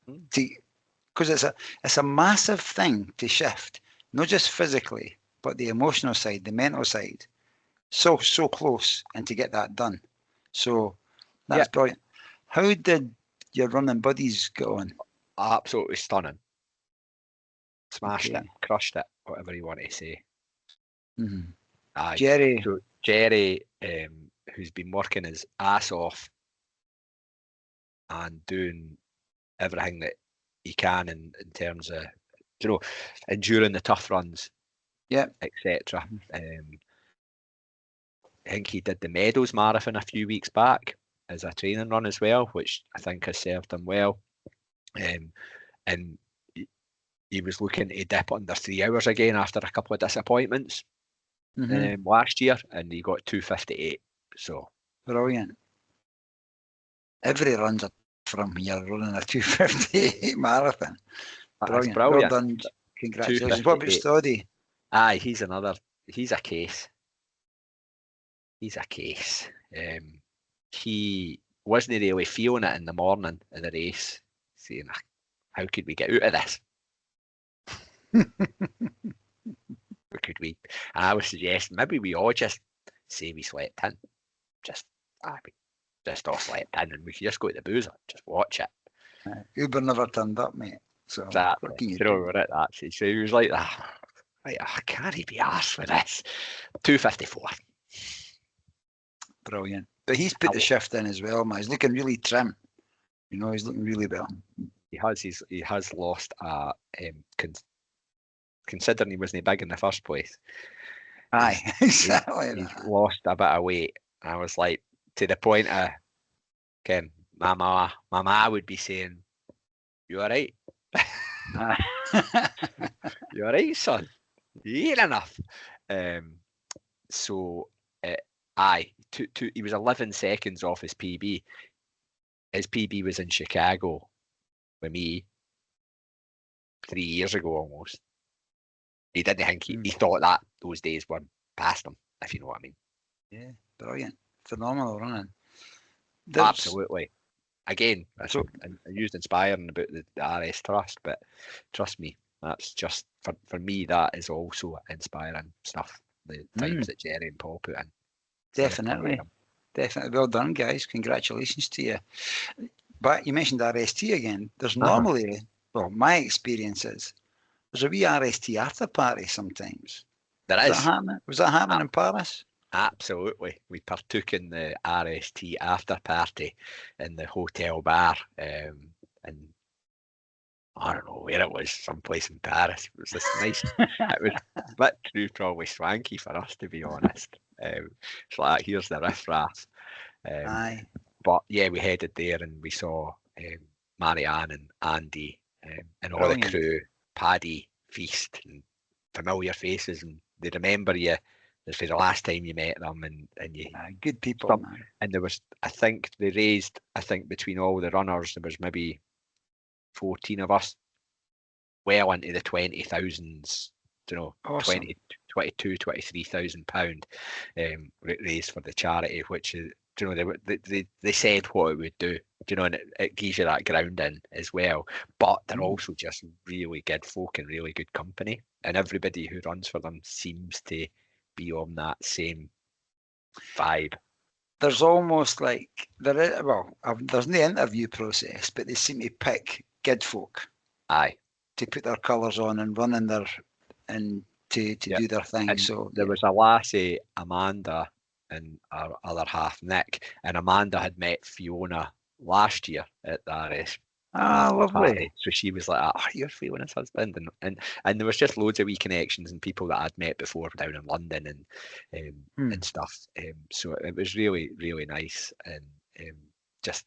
because it's a massive thing to shift, not just physically, but the emotional side, the mental side. So close, and to get that done. So that's brilliant. How did your running buddies get on? Absolutely stunning. Smashed it, crushed it, whatever you want to say. Mm-hmm. Jerry, who's been working his ass off and doing everything that he can in terms of, you know, enduring the tough runs, etc. I think he did the Meadows Marathon a few weeks back as a training run as well, which I think has served him well. And he was looking to dip under 3 hours again after a couple of disappointments last year, and he got 2:58. So brilliant. Every run's a from you're running a 2:58 marathon. Brilliant. Well done. Congratulations. What about Stoddy? He's a case. He's a case. He wasn't really feeling it in the morning of the race, saying, how could we get out of this? Could we? And I was suggesting maybe we all just say we slept in. Just all slept in, and we could just go to the boozer, just watch it. Uber never turned up, mate. So exactly. What can you do? We're at that stage. So he was like, I can't be arsed with this. 2:54. Brilliant. But he's put the shift in as well, man. He's looking really trim. You know, he's looking really well. He has lost considering he wasn't big in the first place. Aye, exactly. He's lost a bit of weight. I was like, to the point of, Ken, my ma would be saying, "You all right? You all right, son? You eat enough?" He was 11 seconds off his PB. His PB was in Chicago with me 3 years ago almost. He didn't think he thought that those days were past him, if you know what I mean. Yeah, brilliant. Phenomenal running. Absolutely. Again, I used inspiring about the RS Trust, but trust me, that's just, for me, that is also inspiring stuff, the times that Jerry and Paul put in. Definitely. Well done, guys. Congratulations to you. But you mentioned RST again. There's normally, well, my experience is, there's a wee RST after party sometimes. There is. Was that happening in Paris? Absolutely. We partook in the RST after party in the hotel bar, and I don't know where it was, someplace in Paris. It was this nice, it was a bit too probably swanky for us, to be honest. It's like, here's the riffraff. Aye. But yeah, we headed there and we saw Marianne and Andy and all the crew, Paddy, Feast, and familiar faces, and they remember you for the last time you met them, and you good people, man. And there was, I think they raised, between all the runners there was maybe 14 of us, well into the 20,000s, you know, awesome. 23,000 pound raised for the charity, which is, you know, they said what it would do, you know, and it gives you that grounding as well. But they're also just really good folk and really good company, and everybody who runs for them seems to be on that same vibe. There's almost like there's no interview process, but they seem to pick good folk. Aye. To put their colours on and run in their and to do their thing. And so there was a lassie, Amanda, and our other half, Nick, and Amanda had met Fiona last year at the RS. Lovely. Party. So she was like, you're Fiona's husband, and there was just loads of wee connections and people that I'd met before down in London and stuff. So it was really, really nice, and just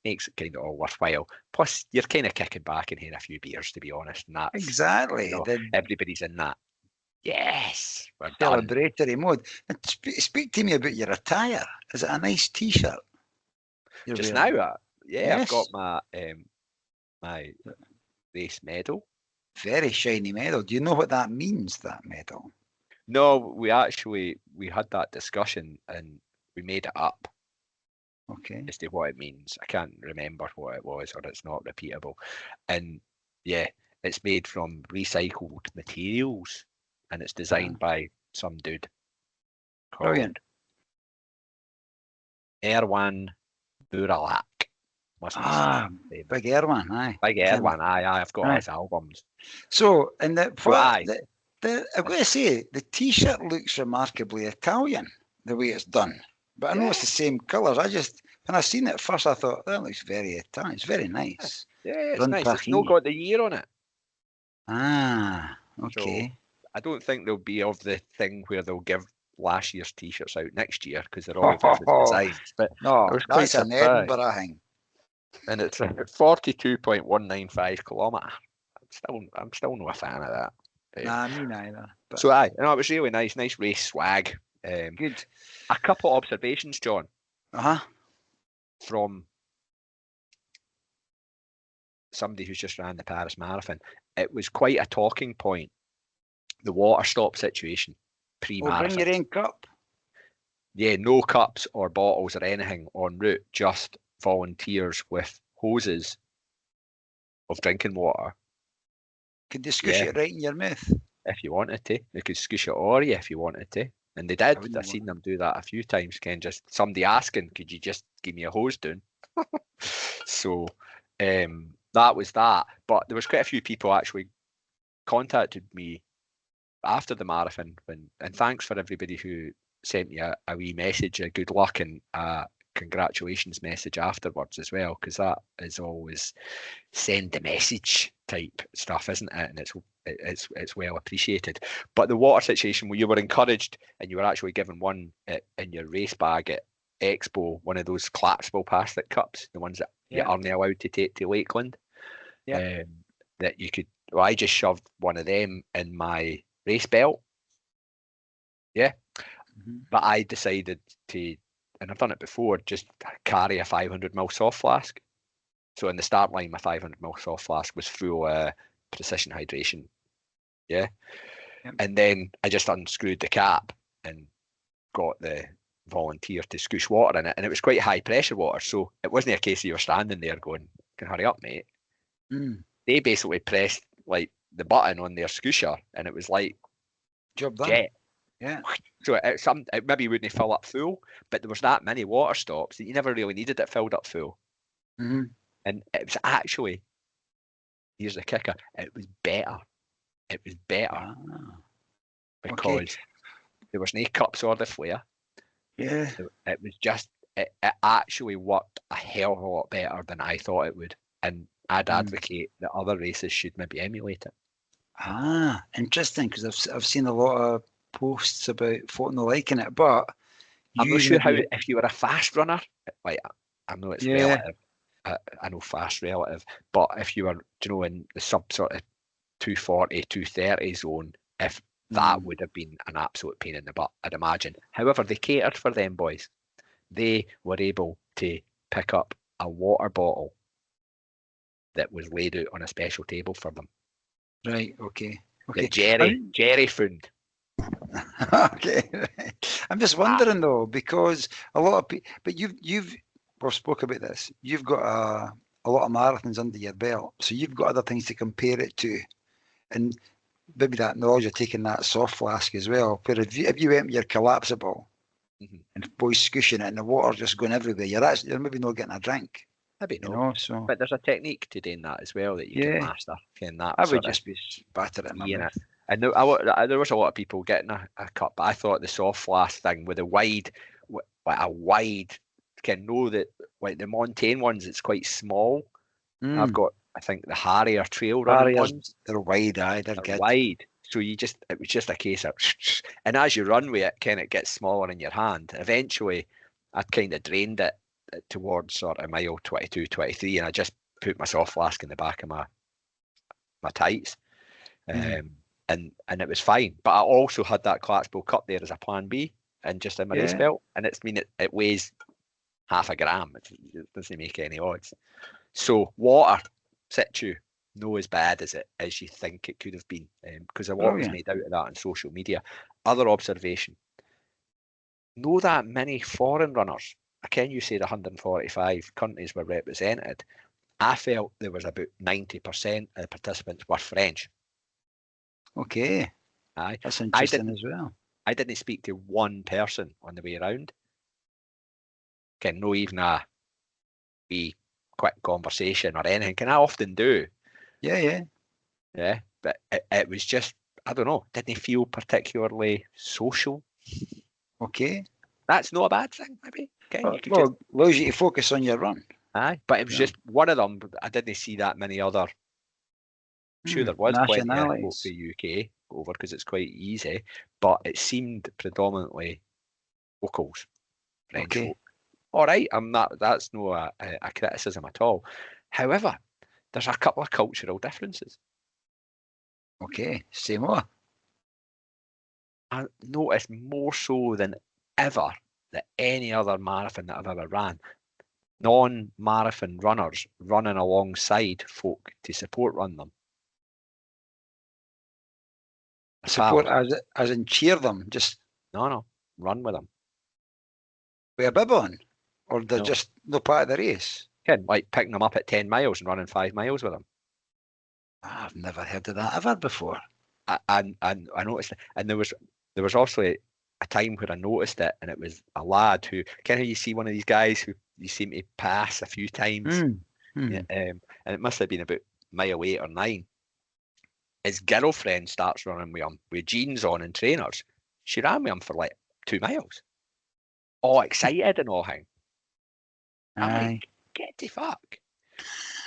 makes it kind of all worthwhile. Plus, you're kind of kicking back and having a few beers, to be honest, and that's Exactly. everybody's in that. Yes, we're done. Celebratory mode. And speak to me about your attire. Is it a nice T-shirt? Just wearing? now, Yes. I've got my my race medal. Very shiny medal. Do you know what that means, that medal? No, we had that discussion and we made it up. Okay. As to what it means. I can't remember what it was, or it's not repeatable. And yeah, it's made from recycled materials, and it's designed by some dude called Brilliant. Erwan Buralak. Big Erwan, aye. Big Erwan, aye. I've got his albums. So, and I've got to say, the T-shirt looks remarkably Italian, the way it's done. But I know it's the same colours. When I seen it at first, I thought, that looks very Italian. It's very nice. Yeah, it's nice. It's not got the year on it. Ah, okay. So I don't think they'll be of the thing where they'll give last year's T-shirts out next year because they're all different designs. But no, that's an Edinburgh thing. And it's 42.195 kilometre. I'm still not a fan of that. Nah, me neither. But... So it was really nice race swag. Good. A couple of observations, John. From somebody who's just ran the Paris Marathon. It was quite a talking point. The water stop situation pre-marathon. Bring your own cup. Yeah, no cups or bottles or anything en route. Just volunteers with hoses of drinking water. Could they scoosh it right in your mouth? If you wanted to. They could scoosh it or you if you wanted to. And they did. I've seen them do that a few times, Ken. Just somebody asking, could you just give me a hose down? So that was that. But there was quite a few people actually contacted me after the marathon. And thanks for everybody who sent me a wee message, a good luck and congratulations message afterwards as well, because that is always send the message type stuff, isn't it? And it's well appreciated. But the water situation where you were encouraged and you were actually given one in your race bag at Expo, one of those collapsible plastic cups, the ones that you aren't allowed to take to Lakeland, that you could. Well, I just shoved one of them in my race belt. But I decided to, and I've done it before, just carry a 500ml soft flask. So in the start line, my 500ml soft flask was full precision hydration. And then I just unscrewed the cap and got the volunteer to scoosh water in it, and it was quite high pressure water, so it wasn't a case of you were standing there going, "Can hurry up, mate." They basically pressed like the button on their scoosher, and it was like job done. Jet. Yeah. So it maybe wouldn't fill up full, but there was that many water stops that you never really needed it filled up full. And it was actually, here's the kicker, it was better. It was better because there was no cups or the flare. Yeah. It was just, it actually worked a hell of a lot better than I thought it would. And I'd advocate that other races should maybe emulate it. Interesting, because I've seen a lot of posts about folk not liking it, but I'm not sure how, if you were a fast runner, like I know it's relative, I know fast relative, but if you were, in the sub sort of 240, 230 zone, if that would have been an absolute pain in the butt, I'd imagine. However, they catered for them boys. They were able to pick up a water bottle that was laid out on a special table for them. Right, okay. That Jerry found. Okay. I'm just wondering though, because a lot of people, but we've spoke about this. You've got a lot of marathons under your belt, so you've got other things to compare it to, and maybe that knowledge of taking that soft flask as well. But if you went with your collapsible and boys squishing it and the water just going everywhere, you're maybe not getting a drink. Maybe no. So, but there's a technique to doing that as well that you can master. I would just be battering in my mouth. And there was a lot of people getting a cup, but I thought the soft flask thing with a wide, can know that like the Montaigne ones, it's quite small. I've got, I think, the Harrier trail running ones. They're wide, they're good. Wide. So it was just a case of, and as you run with it, it gets smaller in your hand. Eventually, I kind of drained it towards sort of mile 22, 23, and I just put my soft flask in the back of my tights. And it was fine. But I also had that Clarksville Cup there as a plan B and just in my race belt. And it weighs half a gram. It doesn't make any odds. So water, situ, no as bad as you think it could have been, because a lot was made out of that on social media. Other observation, know that many foreign runners, again you said 145 countries were represented, I felt there was about 90% of the participants were French. Okay. Aye. That's interesting as well. I didn't speak to one person on the way around. Can no even a wee quick conversation or anything. Can I often do? Yeah. But it was just, I don't know, didn't feel particularly social. Okay. That's not a bad thing, maybe. Okay. Allows you to focus on your run. Aye, but it was just one of them. I didn't see that many other. Sure, there was plenty of folk for UK over because it's quite easy, but it seemed predominantly locals, French folk. All right, that's no a criticism at all. However, there's a couple of cultural differences. Okay, say more. I noticed more so than ever that any other marathon that I've ever ran, non-marathon runners running alongside folk to support run them. Support as in cheer them, just no, run with them. With a bib on, or they're just no part of the race. Like picking them up at 10 miles and running 5 miles with them. I've never heard of that ever before. And I noticed it, and there was also a time where I noticed it, and it was a lad who kind of, you see one of these guys who you seem to pass a few times, and it must have been about mile 8 or 9. His girlfriend starts running with him with jeans on and trainers. She ran with him for like 2 miles, all excited and all hang. I'm like, get the fuck.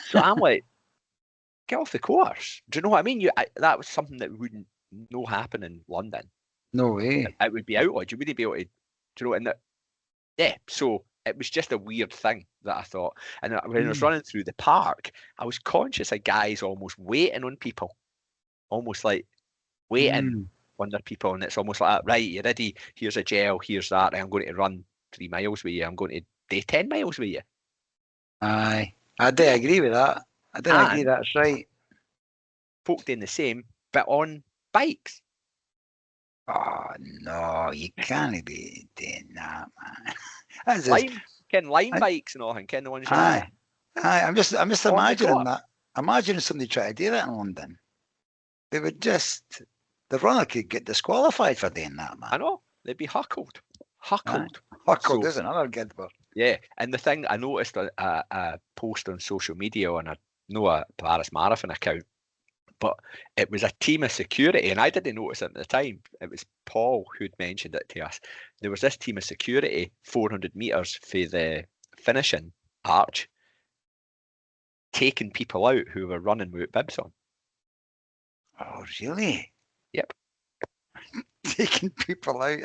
So I'm like, get off the course. Do you know what I mean? That was something that wouldn't happen in London. No way. It would be outlawed. You wouldn't be able to, do you know, so it was just a weird thing that I thought. And when I was running through the park, I was conscious of guys almost waiting on people. Almost like waiting on their people. And it's almost like, right, you ready? Here's a gel, here's that. I'm going to run 3 miles with you. I'm going to do 10 miles with you. Aye. I do agree with that. I do agree that's right. Folk doing the same, but on bikes. Oh, no, you can't be doing that, man. Line bikes and all, ken the ones you Aye. I'm just imagining that. Imagining somebody try to do that in London. They would just, the runner could get disqualified for doing that, man. I know. They'd be huckled. Huckled is another good word. Yeah, and the thing I noticed a post on social media, and I know a Paris Marathon account, but it was a team of security, and I didn't notice it at the time. It was Paul who'd mentioned it to us. There was this team of security 400 metres for the finishing arch, taking people out who were running with bibs on. Oh, really? Yep. Taking people out.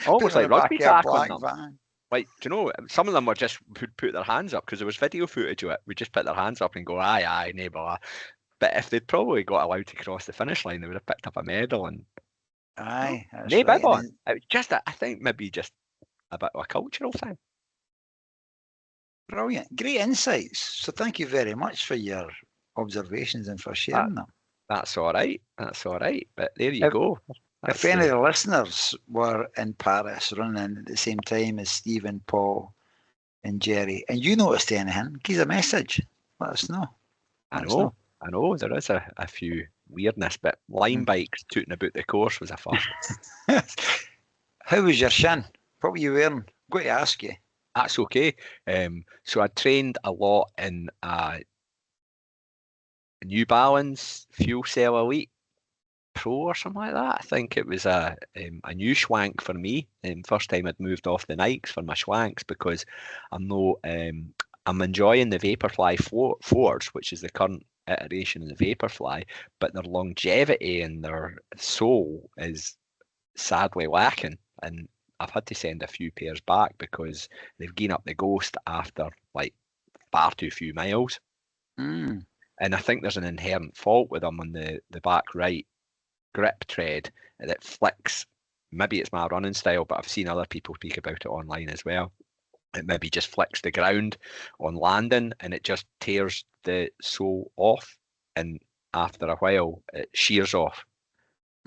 Almost like rugby tackling them. Van. Like, do you know, some of them were just would put their hands up because there was video footage of it. We just put their hands up and go, aye, neighbour. But if they'd probably got allowed to cross the finish line, they would have picked up a medal. And aye, no bib on. It was just, I think, maybe just a bit of a cultural thing. Brilliant. Great insights. So thank you very much for your observations and for sharing them. That's all right. But there you go. If any of the listeners were in Paris running at the same time as Stephen, Paul, and Jerry, and you noticed anything, give us a message. Let us know. I know. There is a few weirdness, but line bikes tooting about the course was a first. How was your shin? What were you wearing? Got to ask you. That's okay. So I trained a lot in New Balance Fuel Cell Elite Pro or something like that. I think it was a new schwank for me. First time I'd moved off the Nikes for my schwanks because I'm enjoying the Vaporfly 4s, which is the current iteration of the Vaporfly, but their longevity and their sole is sadly lacking. And I've had to send a few pairs back because they've given up the ghost after like far too few miles. Mm. And I think there's an inherent fault with them on the back right grip tread that flicks. Maybe it's my running style, but I've seen other people speak about it online as well. It maybe just flicks the ground on landing and it just tears the sole off. And after a while, it shears off.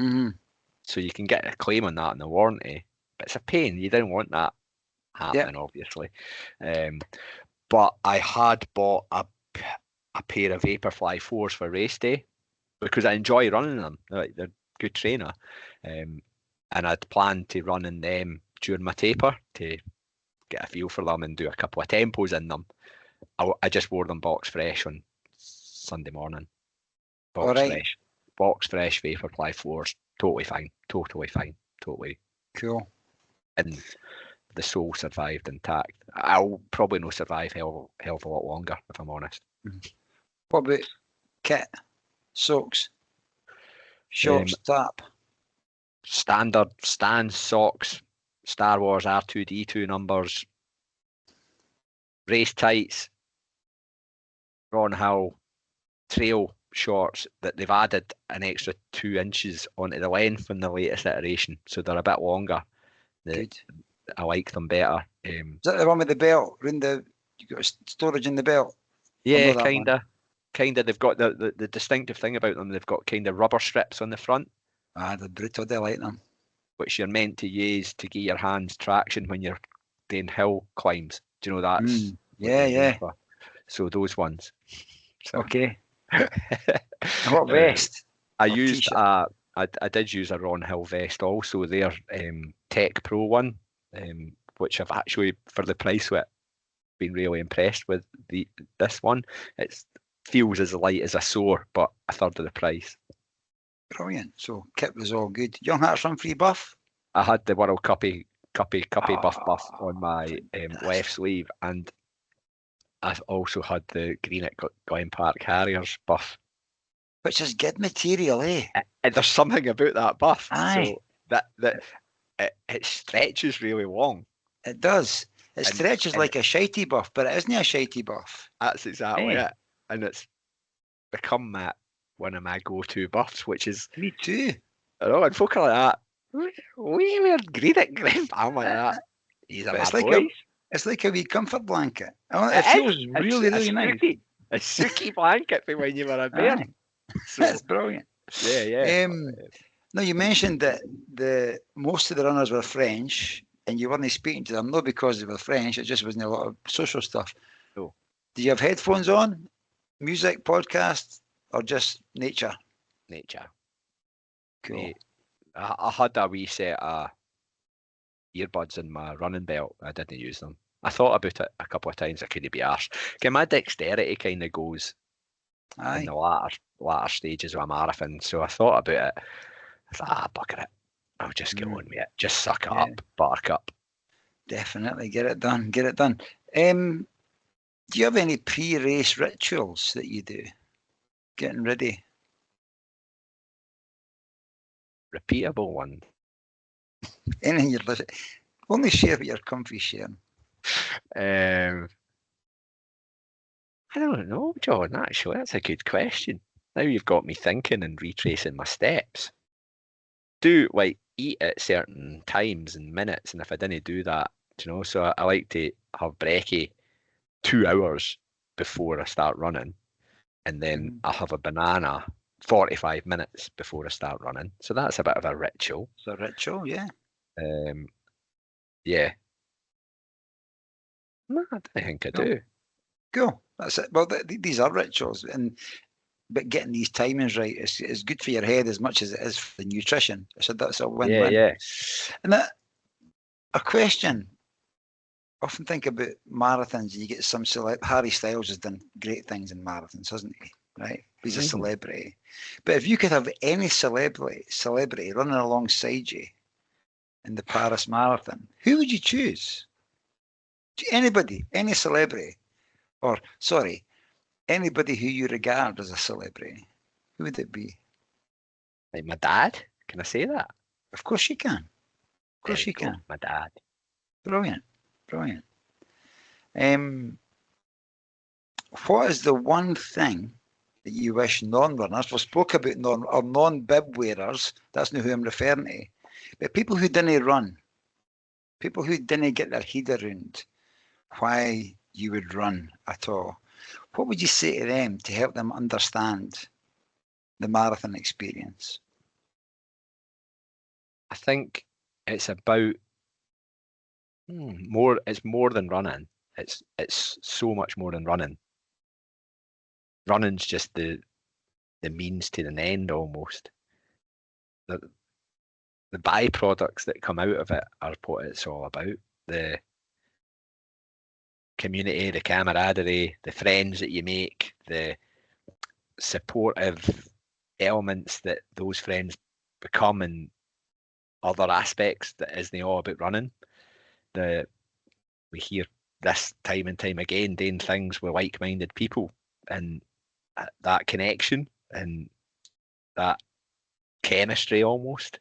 Mm-hmm. So you can get a claim on that in the warranty. But it's a pain. You don't want that happening, obviously. But I had bought a pair of Vaporfly 4s for race day because I enjoy running them. They're a good trainer. And I'd planned to run in them during my taper to get a feel for them and do a couple of tempos in them. I just wore them box fresh on Sunday morning. Box fresh Vaporfly 4s. Totally fine. Totally cool. And the sole survived intact. I'll probably not survive hell of a lot longer, if I'm honest. What about kit? Socks? Shorts, tap? Standard Stan socks, Star Wars R2D2 numbers, race tights, Ron Hill trail shorts that they've added an extra 2 inches onto the length in the latest iteration, so they're a bit longer. Good. I like them better. Is that the one with the belt? You got storage in the belt? Yeah, kinda. They've got the distinctive thing about them. They've got kind of rubber strips on the front. They're brutal. They like them. Which you're meant to use to give your hands traction when you're doing hill climbs. Do you know that's? Yeah. So those ones. So. Okay. And what vest? I did use a Ron Hill vest also. Their Tech Pro one, which I've actually, for the price of it, been really impressed with. This one, it feels as light as a sore, but a third of the price. Brilliant. So kit was all good. Young Hearts Run Free buff? I had the World Cuppy buff on my left sleeve, and I've also had the green at Glen Park Harriers buff. Which is good material, eh? There's something about that buff. Aye. So that it stretches really long. It does. It stretches like a shitey buff, but it isn't a shitey buff. That's exactly it. And it's become one of my go-to buffs, which is... Me too. I know, and folk are like that. We wear green at Glen. I'm like that. It's like a wee comfort blanket. It feels really nice. A silky blanket for when you were a bear. So, that's brilliant. Yeah. Now, you mentioned that most of the runners were French, and you weren't speaking to them, not because they were French, it just wasn't a lot of social stuff. No. Did you have headphones on, music, podcast, or just nature? Nature. Cool. I had a wee set of earbuds in my running belt. I didn't use them. I thought about it a couple of times. I couldn't be arsed. Okay, my dexterity kind of goes in the latter stages of a marathon. So I thought about it. I thought, bugger it. I'll just get on with it. Just suck it up, buttercup. Definitely. Get it done. Do you have any pre-race rituals that you do? Getting ready? Repeatable one. Anything you're listening. Only share what you're comfy sharing. I don't know, John, actually. That's a good question. Now you've got me thinking and retracing my steps. Do eat at certain times and minutes, and if I didn't do that, so I like to have brekkie 2 hours before I start running, and then I have a banana 45 minutes before I start running. So that's a bit of a ritual. It's a ritual, yeah. Yeah. No, I don't think I do. Cool. That's it. Well, these are rituals, but getting these timings right is good for your head as much as it is for the nutrition. So that's a win-win. Yeah. And a question. I often think about marathons. You get some Harry Styles has done great things in marathons, hasn't he? Right? He's a celebrity. But if you could have any celebrity running alongside you in the Paris Marathon, who would you choose? Anybody, any celebrity, or sorry, anybody who you regard as a celebrity, who would it be? Like my dad? Can I say that? Of course you can. Of course you go, can. my dad. Brilliant. What is the one thing that you wish non-runners, we spoke about non-bib wearers, that's not who I'm referring to, but people who didn't run, people who didn't get their head around why you would run at all, what would you say to them to help them understand the marathon experience? I think it's about more. It's more than running. It's so much more than running. Running's just the means to an end almost. The byproducts that come out of it are what it's all about. The community, the camaraderie, the friends that you make, the supportive elements that those friends become in other aspects that isn't all about running. We hear this time and time again, doing things with like-minded people, and that connection and that chemistry almost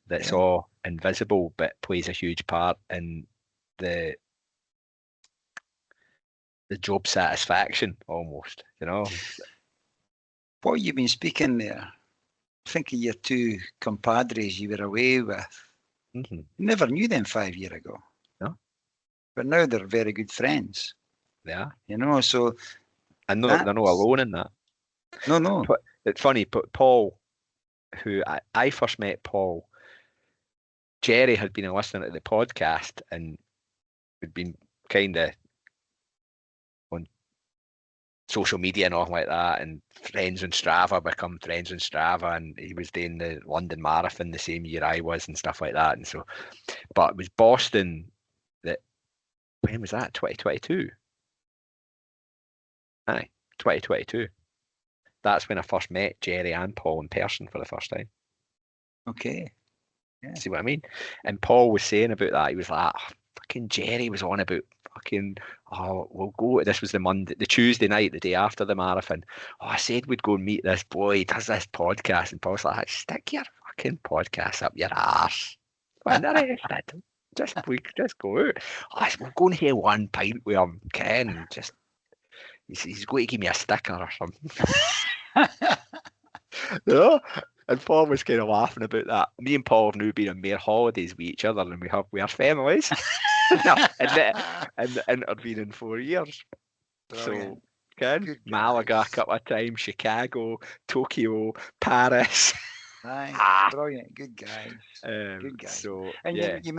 that's all invisible but plays a huge part in the job satisfaction almost, you know. What you've been speaking there, think of your two compadres you were away with. Mm-hmm. You never knew them 5 years ago. No. But now they're very good friends. Yeah. You know, so they're not alone in that. No. But it's funny, but Paul, who I first met Paul, Jerry had been a listener to the podcast and had been kind of on social media and all like that, and friends on Strava, become friends on Strava, and he was doing the London Marathon the same year I was and stuff like that. And so, but it was Boston that, when was that? 2022? Aye, 2022. That's when I first met Jerry and Paul in person for the first time. Okay. Yeah. See what I mean? And Paul was saying about that. He was like, oh, fucking Jerry was on about fucking, oh, we'll go. This was the Tuesday night, the day after the marathon. Oh, I said we'd go and meet this boy. He does this podcast. And Paul's like, stick your fucking podcast up your arse. Just go out. Oh, we'll go and have one pint with him, Ken. Just he's going to give me a sticker or something. Yeah. And Paul was kind of laughing about that. Me and Paul have now been on more holidays with each other than we have with our families. and intervening 4 years. Brilliant. So, Ken, Malaga a couple of times, Chicago, Tokyo, Paris. Aye, brilliant. Good guys. Good guys. So, and yeah. you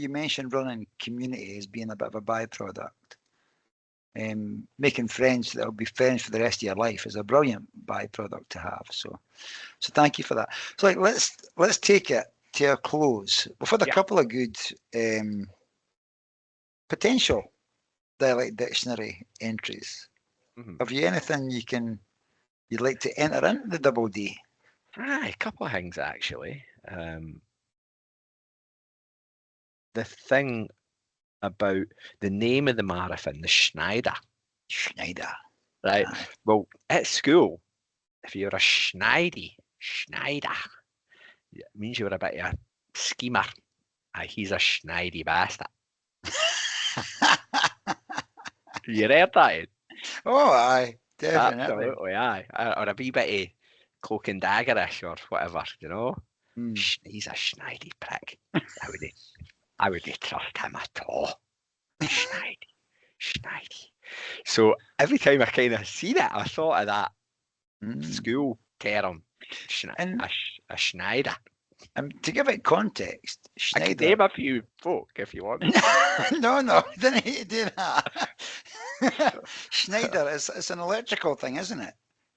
mentioned running community as being a bit of a byproduct. Making friends that'll be friends for the rest of your life is a brilliant byproduct to have. So thank you for that. So let's take it to a close. We've had a couple of good potential dialect dictionary entries. Mm-hmm. Have you anything you'd like to enter into the double D? A couple of things actually. The thing about the name of the marathon, the Schneider. Right. Aye. Well, at school, if you're a Schneider, it means you're a bit of a schemer. He's a Schneidy bastard. You read that? Oh, aye, definitely. Absolutely, aye. Or a wee bit of cloak and daggerish or whatever, you know. He's a Schneidy prick. I wouldn't trust him at all. Schneidy. So every time I kind of seen it, I thought of that school term, a Schneider. And to give it context, Schneider. I can name a few folk if you want. No, didn't need to do that. Schneider it's an electrical thing, isn't it?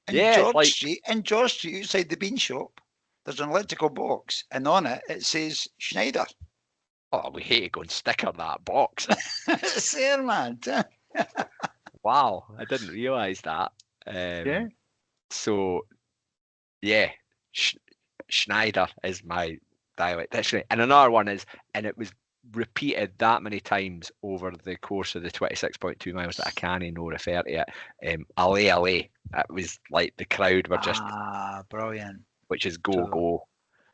In George Street, outside the bean shop, there's an electrical box, and on it says Schneider. Oh, we hate to go and sticker that box. It's there, man. Wow, I didn't realise that. So, yeah, Schneider is my dialect dictionary. And another one is, and it was repeated that many times over the course of the 26.2 miles that I can't refer to it. Allez. It was like the crowd were just... brilliant. Which is go.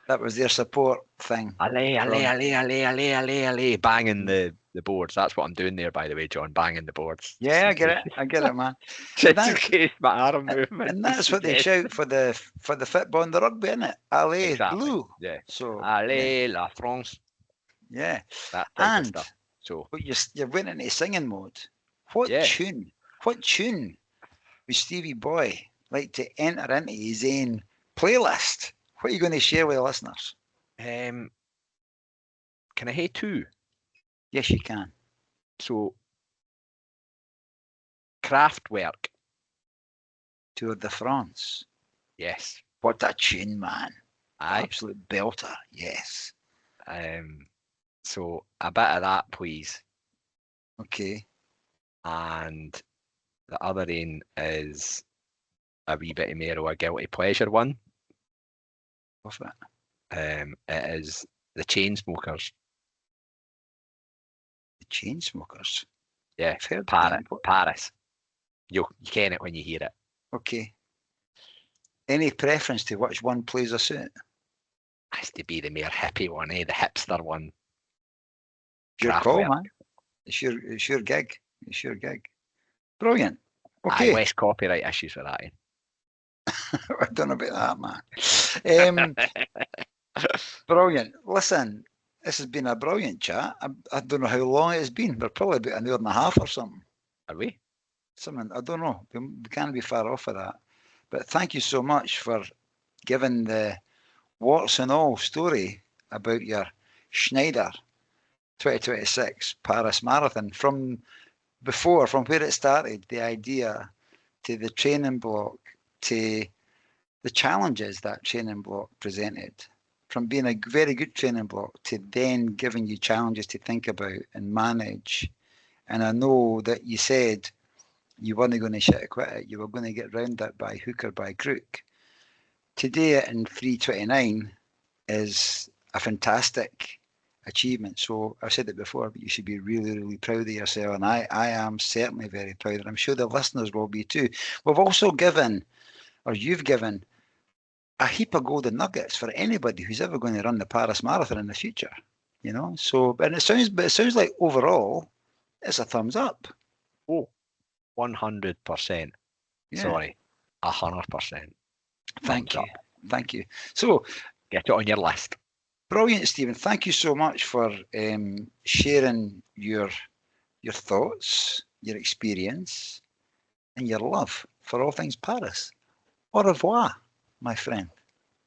That was their support thing. Allez, allez, allez, allez, allez, allez, allez, banging the boards. That's what I'm doing there, by the way, John, banging the boards. Yeah, I get it, man. Just in case my arm movement. And that's what they shout for the football and the rugby, isn't it? Allez, Exactly. blue. Yeah. So Allez, la France. yeah. That type And of stuff. So but you're went into singing mode. What tune? What tune would Stevie Boy like to enter into his own playlist? What are you going to share with the listeners? can I have two? Yes, you can. So Kraftwerk. Tour de France. Yes. What a tune, man. Aye. Absolute belter. Yes. So a bit of that, please. Okay. And the other one is a wee bit more of a guilty pleasure one. What's that? It is the Chainsmokers. The Chainsmokers. Yeah, Paris. You ken it when you hear it. Okay. Any preference to which one plays a suit? Has to be the more hippie one, the hipster one. Your call, man. It's your gig. It's your gig. Brilliant. Okay. Less copyright issues with that. I don't know about that, man. Brilliant. Listen, this has been a brilliant chat. I don't know how long it's been. We're probably about an hour and a half or something. Are we? Something, I don't know. We can't be far off of that. But thank you so much for giving the warts and all story about your Schneider 2026 Paris Marathon from where it started, the idea to the training block to the challenges that training block presented, from being a very good training block to then giving you challenges to think about and manage. And I know that you said you weren't going to shit quit it. You were going to get round that by hook or by crook. Today in 3:29 is a fantastic achievement. So I've said it before, but you should be really, really proud of yourself. And I am certainly very proud. And I'm sure the listeners will be too. We've also you've given a heap of golden nuggets for anybody who's ever going to run the Paris Marathon in the future. You know, so it sounds like overall it's a thumbs up. Oh, 100%. Yeah. Sorry, 100%. Thank you. So get it on your list. Brilliant, Stephen. Thank you so much for sharing your thoughts, your experience, and your love for all things Paris. Au revoir, my friend.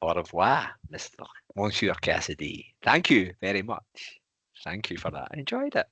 Au revoir, Mr. Monsieur Cassidy. Thank you very much. Thank you for that. I enjoyed it.